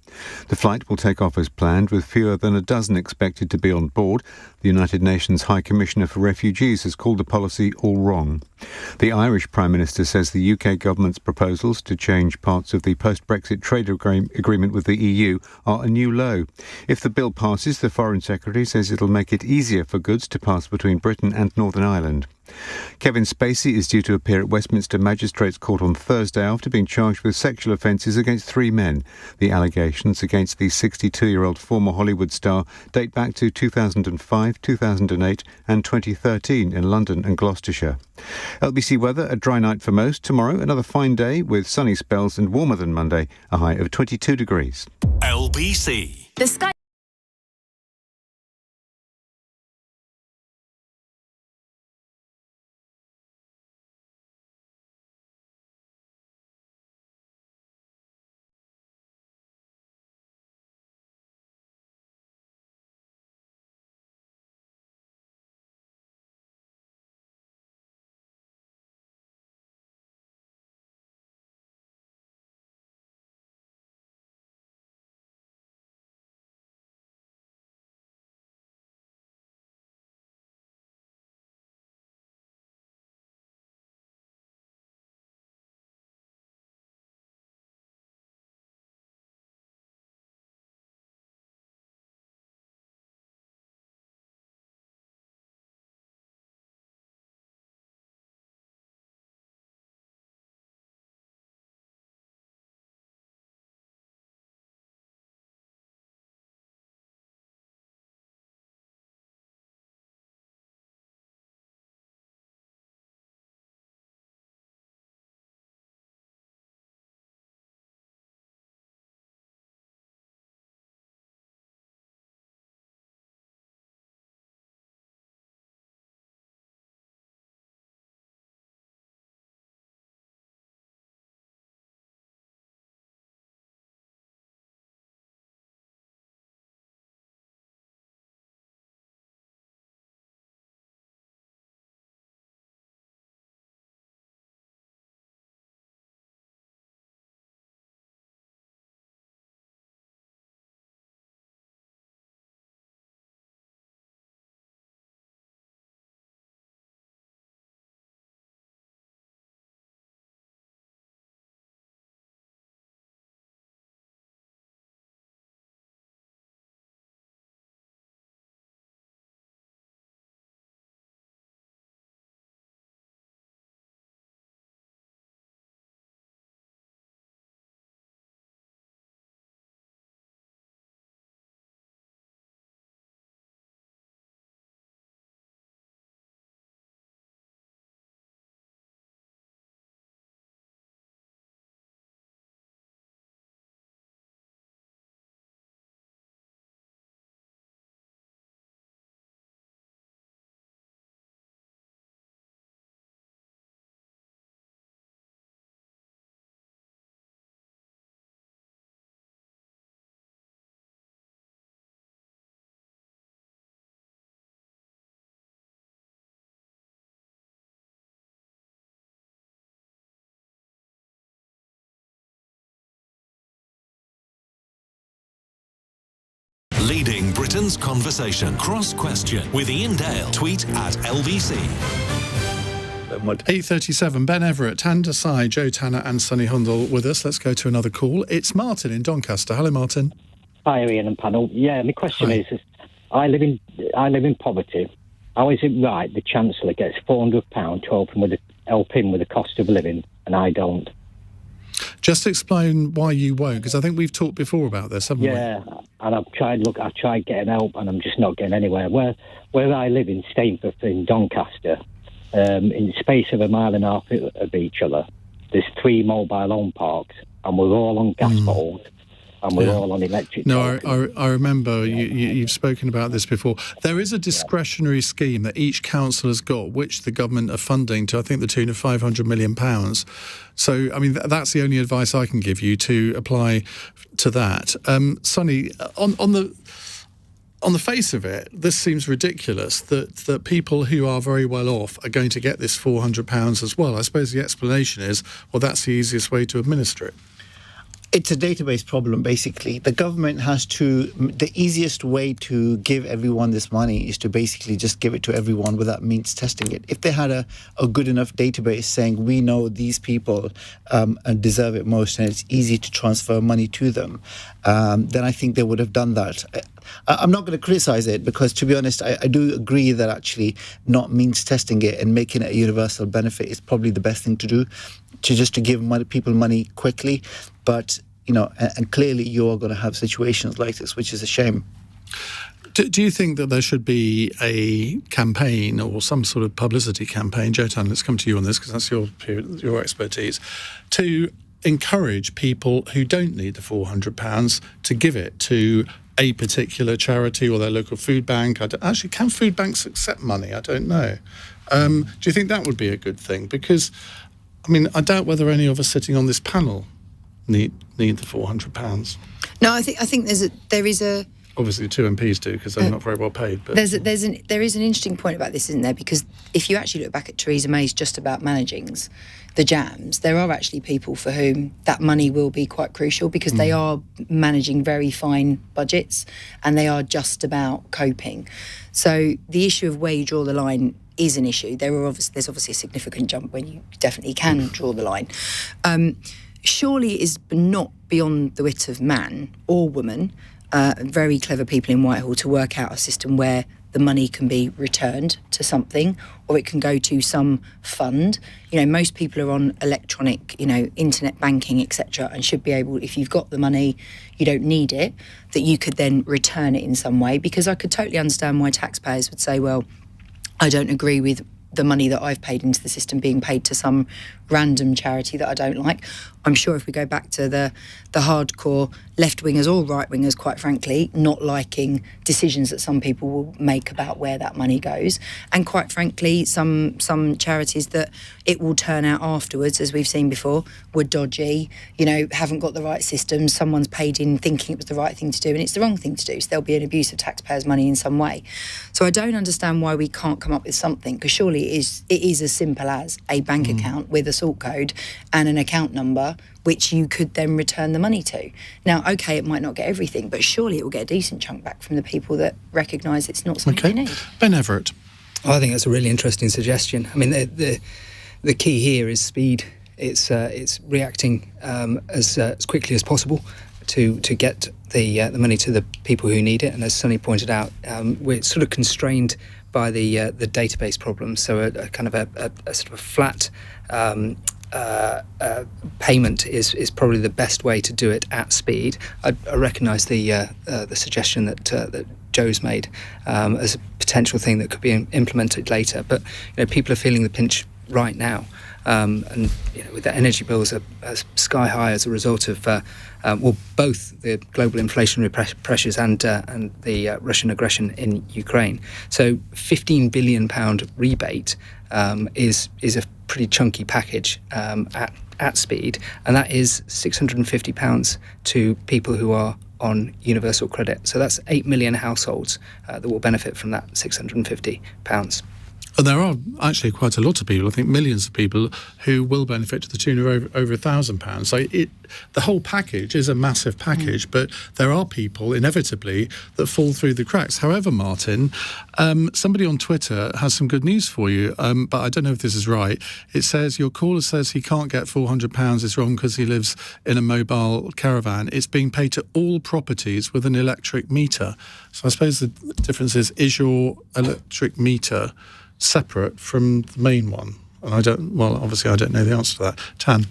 D: The flight will take off as planned, with fewer than a dozen expected to be on board. The United Nations High Commissioner for Refugees has called the policy all wrong. The Irish Prime Minister says the UK government's proposals to change parts of the post-Brexit trade agreement with the EU are a new low. If the bill passes, the Foreign Secretary says it'll make it easier for goods to pass between Britain and Northern Ireland. Kevin Spacey is due to appear at Westminster Magistrates Court on Thursday after being charged with sexual offences against 3 men. The allegations against the 62-year-old former Hollywood star date back to 2005, 2008 and 2013 in London and Gloucestershire. LBC weather, a dry night for most. Tomorrow, another fine day with sunny spells and warmer than Monday, a high of 22 degrees.
B: LBC.
C: The Sky
B: leading Britain's conversation. Cross Question with Iain Dale. Tweet at LBC.
A: 8:37, Ben Everitt, Tan Desai, Joe Tanner and Sonny Hundal with us. Let's go to another call. It's Martin in Doncaster. Hello, Martin.
M: Hi, Iain and panel. Yeah, my question is, I live in poverty. How is it right the Chancellor gets £400 to help him with the cost of living, and I don't?
A: Just explain why you won't, because I think we've talked before about this, haven't we?
M: Yeah, and I've tried getting help, and I'm just not getting anywhere. Where I live in Stainforth in Doncaster, in the space of 1.5 miles of each other, there's 3 mobile home parks, and we're all on gas poles, and we're all on electric.
A: No, I remember you've spoken about this before. There is a discretionary scheme that each council has got, which the government are funding to, I think, the tune of £500 million. So, I mean, that's the only advice I can give you to apply to that. Sonny, on the face of it, this seems ridiculous that people who are very well off are going to get this £400 as well. I suppose the explanation is, well, that's the easiest way to administer it.
J: It's a database problem, basically. The government the easiest way to give everyone this money is to basically just give it to everyone without means testing it. If they had a good enough database saying, we know these people deserve it most and it's easy to transfer money to them, then I think they would have done that. I'm not going to criticize it because, to be honest, I do agree that actually not means testing it and making it a universal benefit is probably the best thing to do, to give people money quickly. But, and clearly you are going to have situations like this, which is a shame.
A: Do you think that there should be a campaign or some sort of publicity campaign, Joe Tan, let's come to you on this because that's your expertise, to encourage people who don't need the £400 to give it to a particular charity or their local food bank? Actually, can food banks accept money? I don't know. Do you think that would be a good thing? Because, I mean, I doubt whether any of us sitting on this panel need the £400.
K: No, I think there is a.
A: Obviously, the 2 MPs do because they're not very well paid. But
K: there is an interesting point about this, isn't there? Because if you actually look back at Theresa May's just about managings, the jams, there are actually people for whom that money will be quite crucial because they are managing very fine budgets and they are just about coping. So the issue of where you draw the line is an issue. There's obviously a significant jump when you definitely can draw the line. Surely it is not beyond the wit of man or woman, very clever people in Whitehall, to work out a system where the money can be returned to something or it can go to some fund. Most people are on electronic, internet banking, etc., and should be able, if you've got the money, you don't need it, that you could then return it in some way. Because I could totally understand why taxpayers would say, well, I don't agree with the money that I've paid into the system being paid to some random charity that I don't like. I'm sure if we go back to the hardcore left-wingers or right-wingers, quite frankly, not liking decisions that some people will make about where that money goes. And quite frankly, some charities that it will turn out afterwards, as we've seen before, were dodgy, haven't got the right systems, someone's paid in thinking it was the right thing to do and it's the wrong thing to do. So there'll be an abuse of taxpayers' money in some way. So I don't understand why we can't come up with something, because surely it is as simple as a bank account with a sort code and an account number which you could then return the money to. Now, OK, it might not get everything, but surely it will get a decent chunk back from the people that recognise it's not something they need.
A: Ben Everitt.
G: I think that's a really interesting suggestion. I mean, the key here is speed. It's reacting as quickly as possible to get the money to the people who need it. And as Sonny pointed out, we're sort of constrained by the database problem. So a kind of a sort of a flat payment is probably the best way to do it at speed. I recognise the suggestion that Joe's made as a potential thing that could be implemented later. But people are feeling the pinch right now, and with the energy bills are sky high as a result of both the global inflationary pressures and the Russian aggression in Ukraine. So £15 billion rebate is a pretty chunky package at speed, and that is £650 to people who are on universal credit. So that's 8 million households that will benefit from that £650.
A: And there are actually quite a lot of people, I think millions of people, who will benefit to the tune of over £1,000. So the whole package is a massive package, but there are people, inevitably, that fall through the cracks. However, Martin, somebody on Twitter has some good news for you, but I don't know if this is right. It says, your caller says he can't get £400 is wrong because he lives in a mobile caravan. It's being paid to all properties with an electric meter. So I suppose the difference is your electric meter separate from the main one? And obviously I don't know the answer to that. Tan?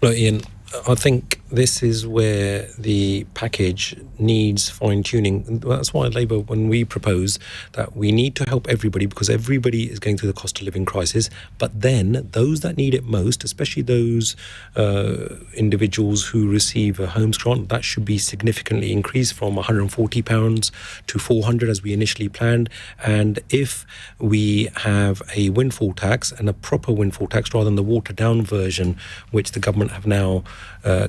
H: Well, Ian, I think this is where the package needs fine-tuning. That's why Labour, when we propose that we need to help everybody, because everybody is going through the cost of living crisis, but then those that need it most, especially those individuals who receive a homes grant, that should be significantly increased from £140 to £400 as we initially planned. And if we have a windfall tax, and a proper windfall tax rather than the watered-down version, which the government have now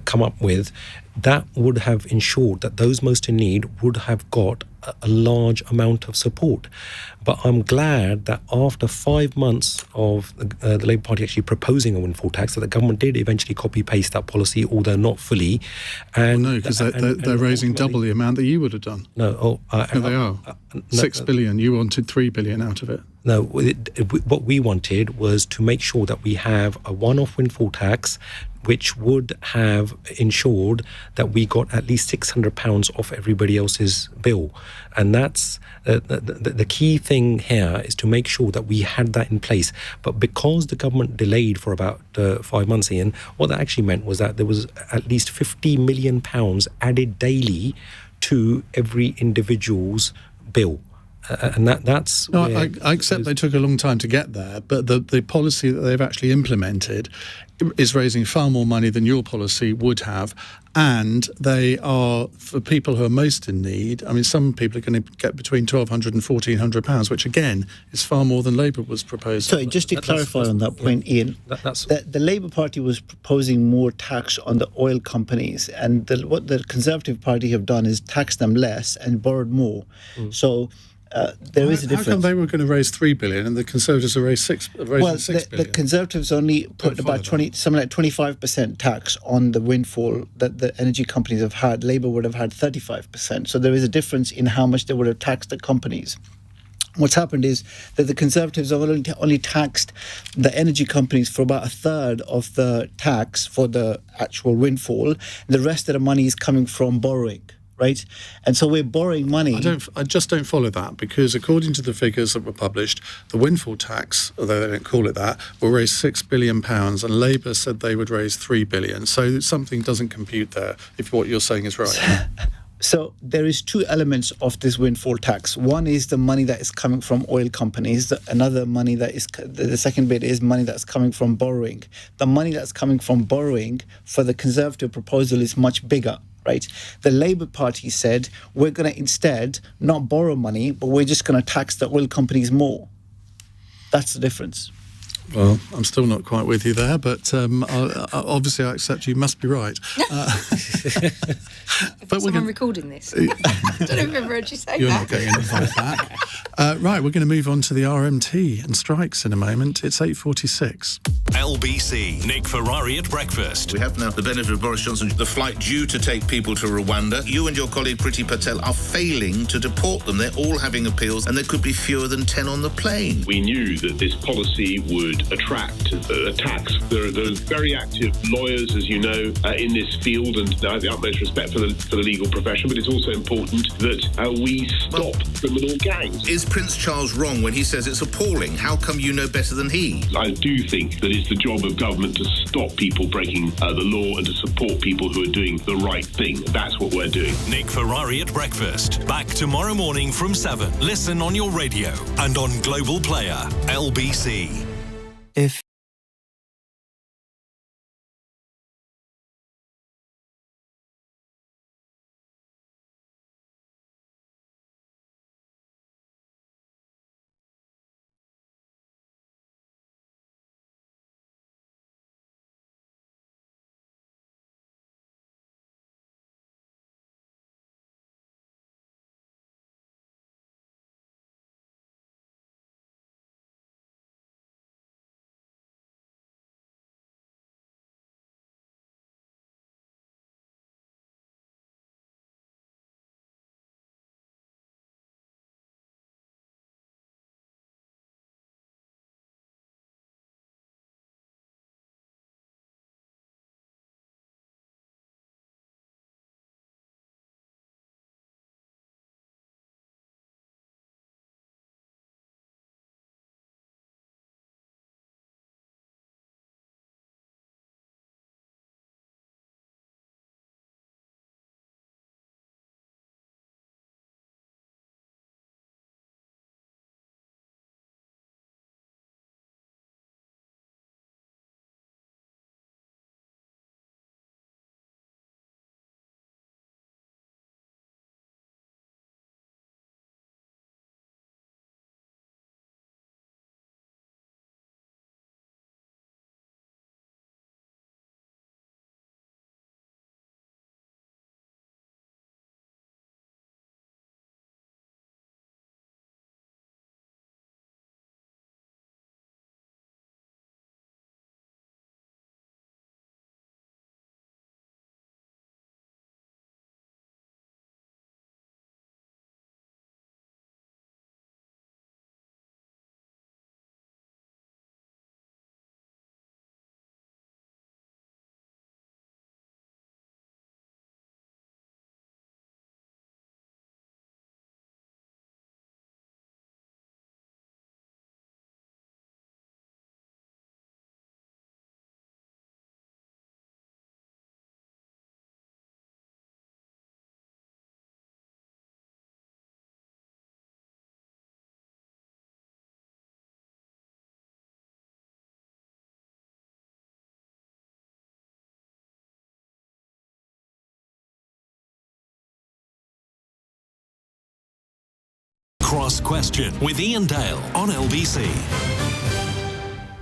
H: come up with, that would have ensured that those most in need would have got a large amount of support. But I'm glad that after 5 months of the Labour Party actually proposing a windfall tax, that the government did eventually copy-paste that policy, although not fully. And
A: no, because they're raising double the amount that you would have done.
H: No,
A: they are. 6 billion. You wanted 3 billion out of it.
H: No, what we wanted was to make sure that we have a one-off windfall tax which would have ensured that we got at least £600 off everybody else's bill. And that's the key thing here, is to make sure that we had that in place. But because the government delayed for about 5 months, Ian, what that actually meant was that there was at least £50 million added daily to every individual's bill. And that's...
A: No, I accept they took a long time to get there, but the policy that they've actually implemented is raising far more money than your policy would have, and they are, for people who are most in need, I mean, some people are going to get between £1,200 and £1,400, which again is far more than Labour was proposing.
J: Sorry, just to clarify on that point, Ian, the Labour Party was proposing more tax on the oil companies, and what the Conservative Party have done is tax them less and borrowed more. So there is a difference.
A: How come they were going to raise 3 billion and the Conservatives are raising 6 billion?
J: The Conservatives only put about 25% tax on the windfall that the energy companies have had. Labour would have had 35%. So there is a difference in how much they would have taxed the companies. What's happened is that the Conservatives have only taxed the energy companies for about a third of the tax for the actual windfall. The rest of the money is coming from borrowing. Right, and so we're borrowing money.
A: I just don't follow that, because according to the figures that were published, the windfall tax, although they don't call it that, will raise £6 billion, and Labour said they would raise £3 billion. So something doesn't compute there, if what you're saying is right.
J: So there is two elements of this windfall tax. One is the money that is coming from oil companies. The second bit is money that's coming from borrowing. The money that's coming from borrowing for the Conservative proposal is much bigger. Right? The Labour Party said, we're going to instead not borrow money, but we're just going to tax the oil companies more. That's the difference.
A: Well, I'm still not quite with you there, but obviously I accept you must be right.
K: But someone recording this? I don't know if I've ever heard you say
A: You're
K: that.
A: not going into that. Right, we're going to move on to the RMT and strikes in a moment. It's 8:46.
B: LBC, Nick Ferrari at breakfast.
N: We have now the benefit of Boris Johnson. The flight due to take people to Rwanda. You and your colleague Priti Patel are failing to deport them. They're all having appeals, and there could be fewer than 10 on the plane.
O: We knew that this policy would attract attacks. There are those very active lawyers, as you know, in this field, and I have the utmost respect for the legal profession, but it's also important that we stop criminal gangs.
N: Is Prince Charles wrong when he says it's appalling? How come you know better than he?
O: I do think that it's the job of government to stop people breaking the law and to support people who are doing the right thing. That's what we're doing.
B: Nick Ferrari at breakfast. Back tomorrow morning from 7. Listen on your radio and on Global Player. LBC.
P: If
B: Cross Question with Iain Dale on LBC.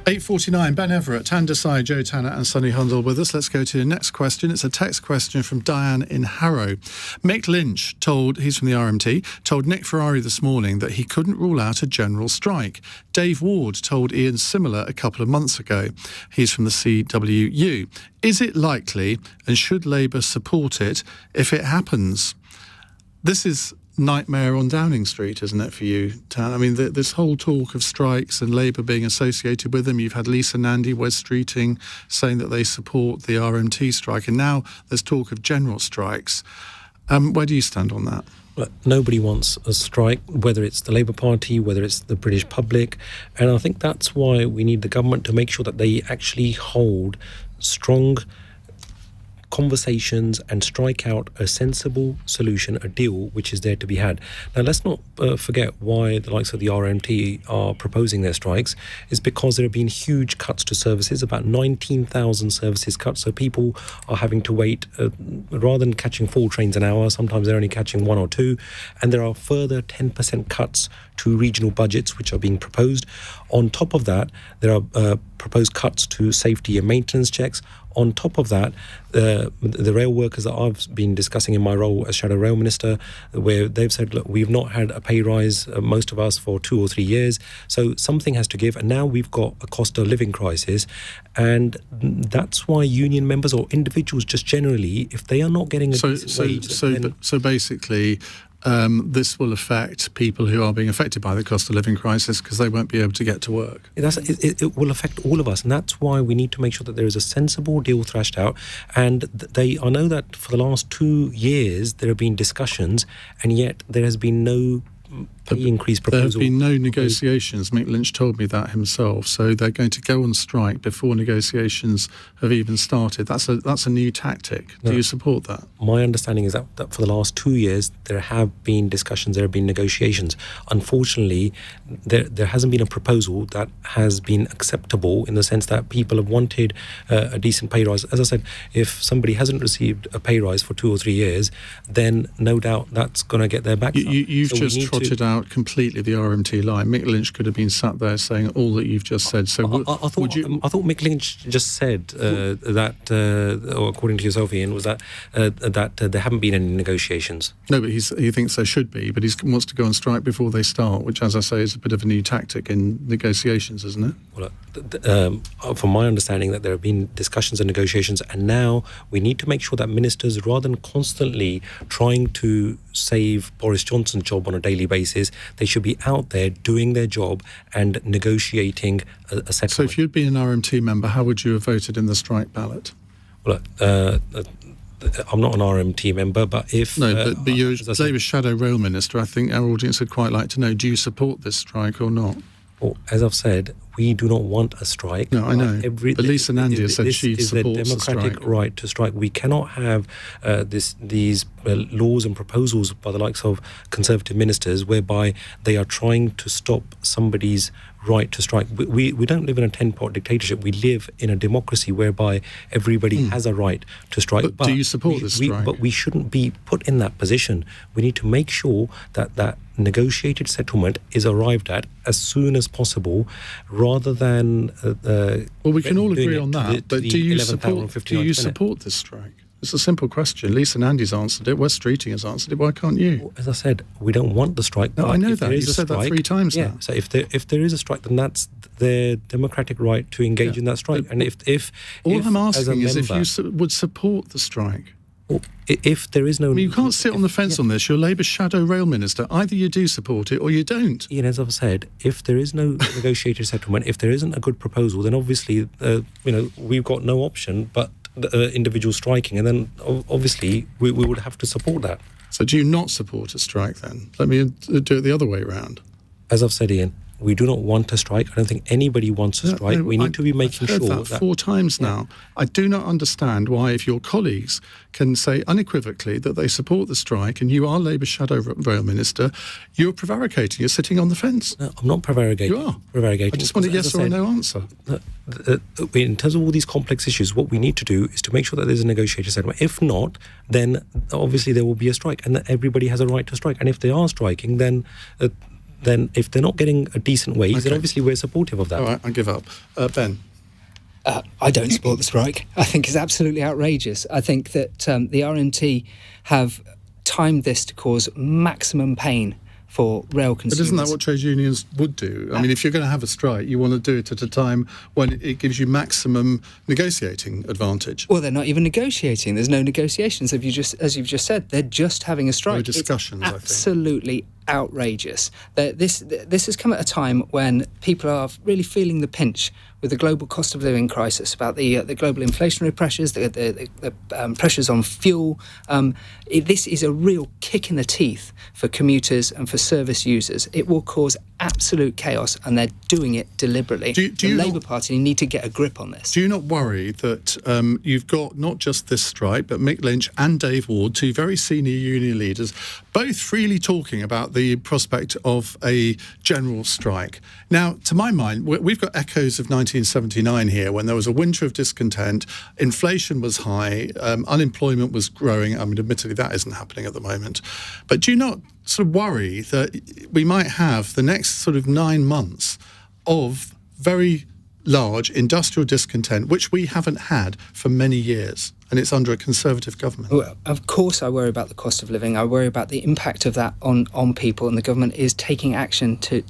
A: 8:49, Ben Everitt, Tan Desai, Joe Tanner and Sonny Hundal with us. Let's go to the next question. It's a text question from Diane in Harrow. Mick Lynch he's from the RMT, told Nick Ferrari this morning that he couldn't rule out a general strike. Dave Ward told Ian similar a couple of months ago. He's from the CWU. Is it likely, and should Labour support it if it happens? This is nightmare on Downing Street, isn't it, for you, Tan? I mean, this whole talk of strikes and Labour being associated with them. You've had Lisa Nandy, Wes Streeting saying that they support the RMT strike, and now there's talk of general strikes. Where do you stand on that?
H: Well, nobody wants a strike, whether it's the Labour Party, whether it's the British public, and I think that's why we need the government to make sure that they actually hold strong conversations and strike out a sensible solution, a deal which is there to be had. Now, let's not forget why the likes of the RMT are proposing their strikes. Is because there have been huge cuts to services, about 19,000 services cut, so people are having to wait, rather than catching 4 trains an hour, sometimes they're only catching 1 or 2, and there are further 10% cuts to regional budgets which are being proposed. On top of that, there are proposed cuts to safety and maintenance checks. On top of that, the rail workers that I've been discussing in my role as Shadow Rail Minister, where they've said, look, we've not had a pay rise, most of us, for 2 or 3 years, so something has to give, and now we've got a cost of living crisis, and that's why union members or individuals just generally, if they are not getting a decent wage...
A: So basically... this will affect people who are being affected by the cost of living crisis because they won't be able to get to work.
H: It will affect all of us, and that's why we need to make sure that there is a sensible deal thrashed out. And I know that for the last 2 years there have been discussions, and yet there has been no increase proposal.
A: There have been no negotiations. Mick Lynch told me that himself. So they're going to go on strike before negotiations have even started. That's a new tactic. Do you support that?
H: My understanding is that for the last 2 years there have been discussions, there have been negotiations. Unfortunately, there hasn't been a proposal that has been acceptable, in the sense that people have wanted a decent pay rise. As I said, if somebody hasn't received a pay rise for 2 or 3 years, then no doubt that's going to get their backs up.
A: You've just trotted out completely the RMT line. Mick Lynch could have been sat there saying all that you've just said. So
H: I thought Mick Lynch just said that, or according to yourself, Ian, was that there haven't been any negotiations.
A: No, but he thinks there should be, but he wants to go on strike before they start, which, as I say, is a bit of a new tactic in negotiations, isn't it?
H: Well, from my understanding, that there have been discussions and negotiations, and now we need to make sure that ministers, rather than constantly trying to save Boris Johnson's job on a daily basis, they should be out there doing their job and negotiating a settlement.
A: So if you'd been an RMT member, how would you have voted in the strike ballot?
H: Well, I'm not an RMT member, but if...
A: No, but you're Labour's Shadow Rail Minister. I think our audience would quite like to know, do you support this strike or not?
H: Well, as I've said, we do not want a strike.
A: No, I know. But Lisa Nandy has said she supports the strike.
H: This is the democratic right to strike. We cannot have these laws and proposals by the likes of Conservative ministers whereby they are trying to stop somebody's right to strike. We don't live in a 10-pot dictatorship. We live in a democracy whereby everybody has a right to strike.
A: But do you support this strike?
H: But we shouldn't be put in that position. We need to make sure that negotiated settlement is arrived at as soon as possible, rather than...
A: well, we can all agree on that, but do you support this strike? It's a simple question. Lisa Nandy's answered it. Wes Streeting has answered it. Why can't you?
H: Well, as I said, we don't want the strike.
A: No, I know that. You've said that 3 times now.
H: So if there is a strike, then that's their democratic right to engage in that strike. And if
A: I'm asking is if you would support the strike.
H: Well, if there is no...
A: you can't sit on the fence on this. You're Labour's Shadow Rail Minister. Either you do support it or you don't.
H: Ian, as I've said, if there is no negotiated settlement, if there isn't a good proposal, then obviously, we've got no option but individual striking, and then obviously we would have to support that.
A: So do you not support a strike then? Let me do it the other way around.
H: As I've said, Ian, we do not want a strike. I don't think anybody wants a strike. We need to be making sure
A: that 4 times now. I do not understand why, if your colleagues can say unequivocally that they support the strike and you are Labour's Shadow Rail Minister, you're prevaricating. You're sitting on the fence.
H: No, I'm not prevaricating.
A: You are.
H: Prevaricating.
A: I just want a yes or a no answer.
H: In terms of all these complex issues, what we need to do is to make sure that there's a negotiated settlement. If not, then obviously there will be a strike, and that everybody has a right to strike. And if they are striking, then then if they're not getting a decent wage, then obviously we're supportive of that.
A: All right, I give up. Ben?
G: I don't support the strike. I think it's absolutely outrageous. I think that the RMT have timed this to cause maximum pain for rail consumers.
A: But isn't that what trade unions would do? I mean, if you're going to have a strike, you want to do it at a time when it gives you maximum negotiating advantage.
G: Well, they're not even negotiating. There's no negotiations. As you've just said, they're just having a strike.
A: No discussions,
G: it's absolutely outrageous. This has come at a time when people are really feeling the pinch with the global cost of living crisis, about the global inflationary pressures, the pressures on fuel. This is a real kick in the teeth for commuters and for service users. It will cause absolute chaos, and they're doing it deliberately. The Labour Party need to get a grip on this.
A: Do you not worry that you've got not just this strike, but Mick Lynch and Dave Ward, two very senior union leaders, both freely talking about the prospect of a general strike? Now, to my mind, we've got echoes of 1979 here, when there was a winter of discontent, inflation was high, unemployment was growing. I mean, admittedly, that isn't happening at the moment. But do you not sort of worry that we might have the next sort of 9 months of very large industrial discontent, which we haven't had for many years, and it's under a Conservative government?
G: Well, of course I worry about the cost of living. I worry about the impact of that on people, and the government is taking action to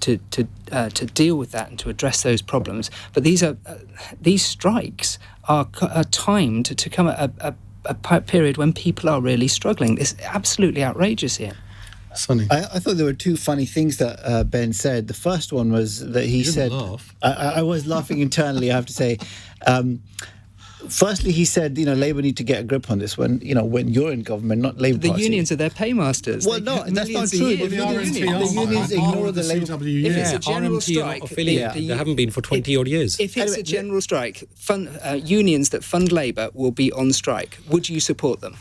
G: deal with that and to address those problems. But these strikes are timed to come at a period when people are really struggling. It's absolutely outrageous here.
A: Sonny.
J: I thought there were two funny things that Ben said. The first one was that he said...
A: laugh.
J: I was laughing internally, I have to say. Firstly, he said, Labour need to get a grip on this when you're in government, not Labour
G: The
J: Party.
G: unions are their paymasters.
J: Well, no, that's not true. The unions ignore the Labour...
G: If it's a general strike...
H: They haven't been for 20-odd years.
G: If it's a general strike, unions that fund Labour will be on strike. Would you support them?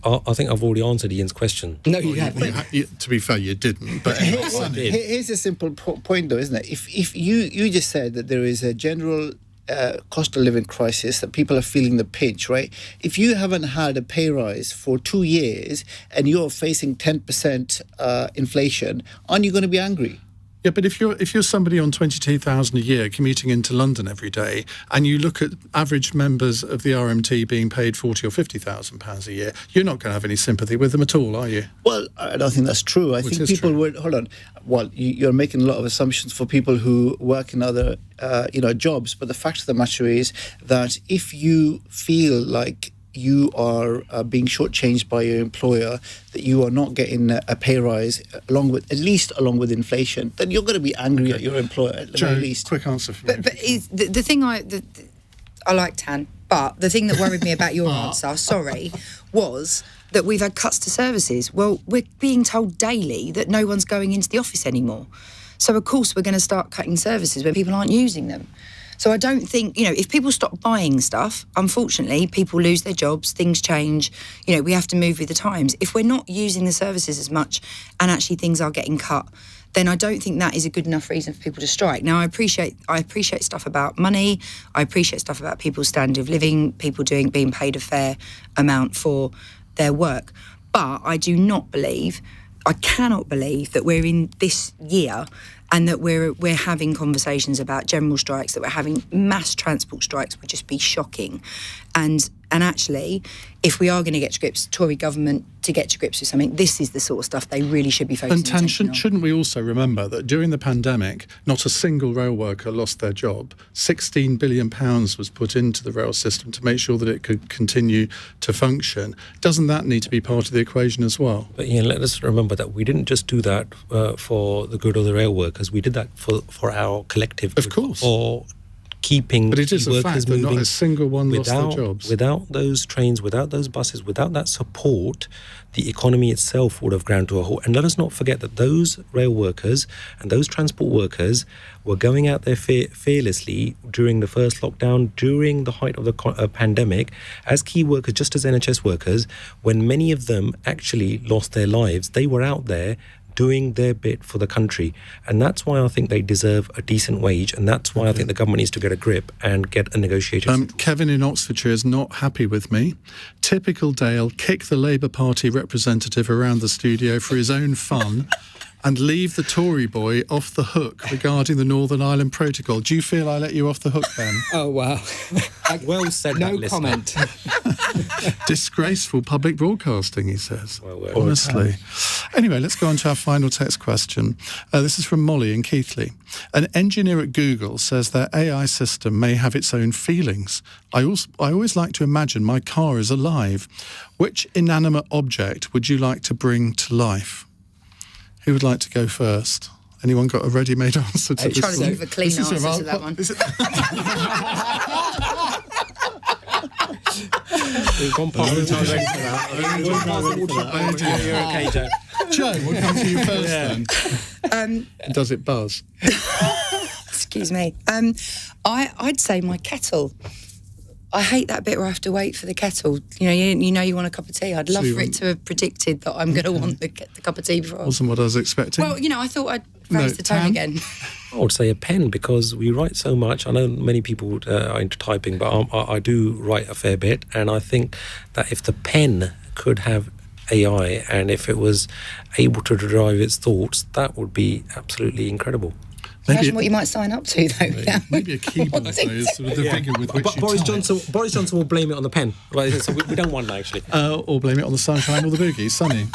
H: I think I've already answered Ian's question.
G: No, you haven't.
A: To be fair, you didn't. But
J: here's a simple point, though, isn't it? If you just said that there is a general cost of living crisis, that people are feeling the pinch, right? If you haven't had a pay rise for 2 years and you're facing 10% inflation, aren't you going to be angry?
A: Yeah, but if you're somebody on $22,000 a year commuting into London every day, and you look at average members of the RMT being paid £40,000 or £50,000 a year, you're not going to have any sympathy with them at all, are you?
J: Well, I don't think that's true. I think people would... Hold on. Well, you're making a lot of assumptions for people who work in other jobs, but the fact of the matter is that if you feel like you are being shortchanged by your employer, that you are not getting a pay rise along with inflation, then you're going to be angry at your employer at the very least.
A: Quick answer for me.
K: But the thing I like Tan, but the thing that worried me about your answer, was that we've had cuts to services. Well, we're being told daily that no one's going into the office anymore. So of course we're going to start cutting services when people aren't using them. So I don't think, if people stop buying stuff, unfortunately, people lose their jobs, things change, we have to move with the times. If we're not using the services as much and actually things are getting cut, then I don't think that is a good enough reason for people to strike. Now, I appreciate stuff about money, I appreciate stuff about people's standard of living, people being paid a fair amount for their work. But I cannot believe that we're in this year and that we're having conversations about general strikes, that we're having mass transport strikes would just be shocking. And actually, if we are going to get to grips, Tory government to get to grips with something, this is the sort of stuff they really should be focusing on.
A: Shouldn't we also remember that during the pandemic, not a single rail worker lost their job? £16 billion was put into the rail system to make sure that it could continue to function. Doesn't that need to be part of the equation as well?
H: But Ian, let us remember that we didn't just do that for the good of the rail workers. We did that for our collective good.
A: Of course.
H: For keeping
A: but it is a fact that not a single one lost their jobs.
H: Without those trains, without those buses, without that support, the economy itself would have ground to a halt. And let us not forget that those rail workers and those transport workers were going out there fearlessly during the first lockdown, during the height of the pandemic, as key workers, just as NHS workers. When many of them actually lost their lives, they were out there doing their bit for the country. And that's why I think they deserve a decent wage, and that's why I think the government needs to get a grip and get a negotiated...
A: Kevin in Oxfordshire is not happy with me. Typical Dale, kick the Labour Party representative around the studio for his own fun. and leave the Tory boy off the hook regarding the Northern Ireland Protocol. Do you feel I let you off the hook, Ben?
G: Oh, wow.
H: Well said.
G: No comment.
A: Disgraceful public broadcasting, he says.
H: Well,
A: honestly. Anyway, let's go on to our final text question. This is from Molly in Keighley. An engineer at Google says their AI system may have its own feelings. I always like to imagine my car is alive. Which inanimate object would you like to bring to life? Who would like to go first? Anyone got a ready-made answer to this?
K: Trying to give a clean answer to that one.
H: We've gone past the time.
A: Joe, we'll come to you first then. Does it buzz?
K: Excuse me. I'd say my kettle. I hate that bit where I have to wait for the kettle. You know you want a cup of tea. I'd love for it to have predicted that I'm going to want the cup of tea before.
A: Wasn't what I was expecting.
K: Well, I thought I'd raise the tone again.
H: I would say a pen, because we write so much. I know many people are into typing, but I do write a fair bit, and I think that if the pen could have AI and if it was able to derive its thoughts, that would be absolutely incredible.
K: Imagine what you might sign up to, though.
A: Maybe a keyboard, though, is sort of the vigour with which you
H: Boris
A: type.
H: Boris Johnson will blame it on the pen. Right, so we don't want that, actually.
A: Or blame it on the sunshine or the boogie. Sunny.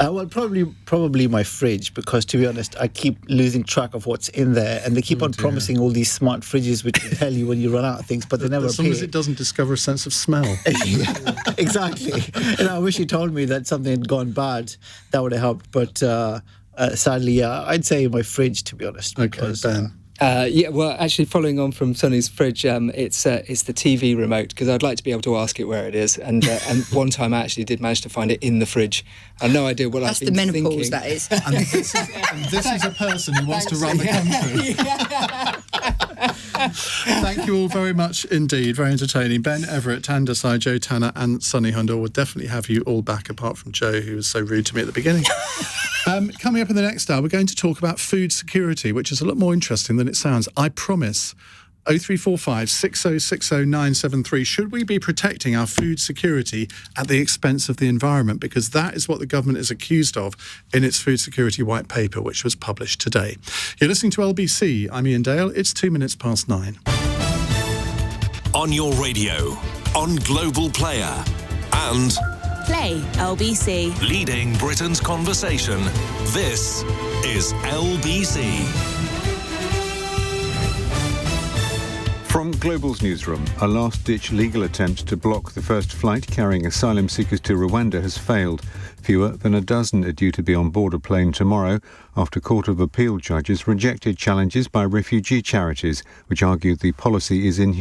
J: Well, probably my fridge, because to be honest, I keep losing track of what's in there, and they keep on promising all these smart fridges which will tell you when you run out of things, but they never
A: appear. As long as it doesn't discover a sense of smell.
J: Exactly. I wish you told me that something had gone bad. That would have helped, but sadly, I'd say my fridge, to be honest.
A: Okay, Ben.
G: Well, actually, following on from Sonny's fridge, it's the TV remote, because I'd like to be able to ask it where it is. And one time I actually did manage to find it in the fridge. I have no idea what I've been thinking.
K: That's the menopause, that is.
A: And this is a person who wants to run the country. Thank you all very much indeed. Very entertaining. Ben Everitt, Tan Desai, Joe Tanner and Sonny Hundal. Would definitely have you all back, apart from Joe, who was so rude to me at the beginning. Coming up in the next hour, we're going to talk about food security, which is a lot more interesting than it sounds. I promise. 0345 6060 973. Should we be protecting our food security at the expense of the environment? Because that is what the government is accused of in its food security white paper, which was published today. You're listening to LBC. I'm Iain Dale. It's 9:02.
B: On your radio, on Global Player, and
C: Play LBC.
B: leading Britain's conversation. This is LBC.
D: From Global's newsroom, a last-ditch legal attempt to block the first flight carrying asylum seekers to Rwanda has failed. Fewer than a dozen are due to be on board a plane tomorrow after Court of Appeal judges rejected challenges by refugee charities, which argued the policy is inhumane.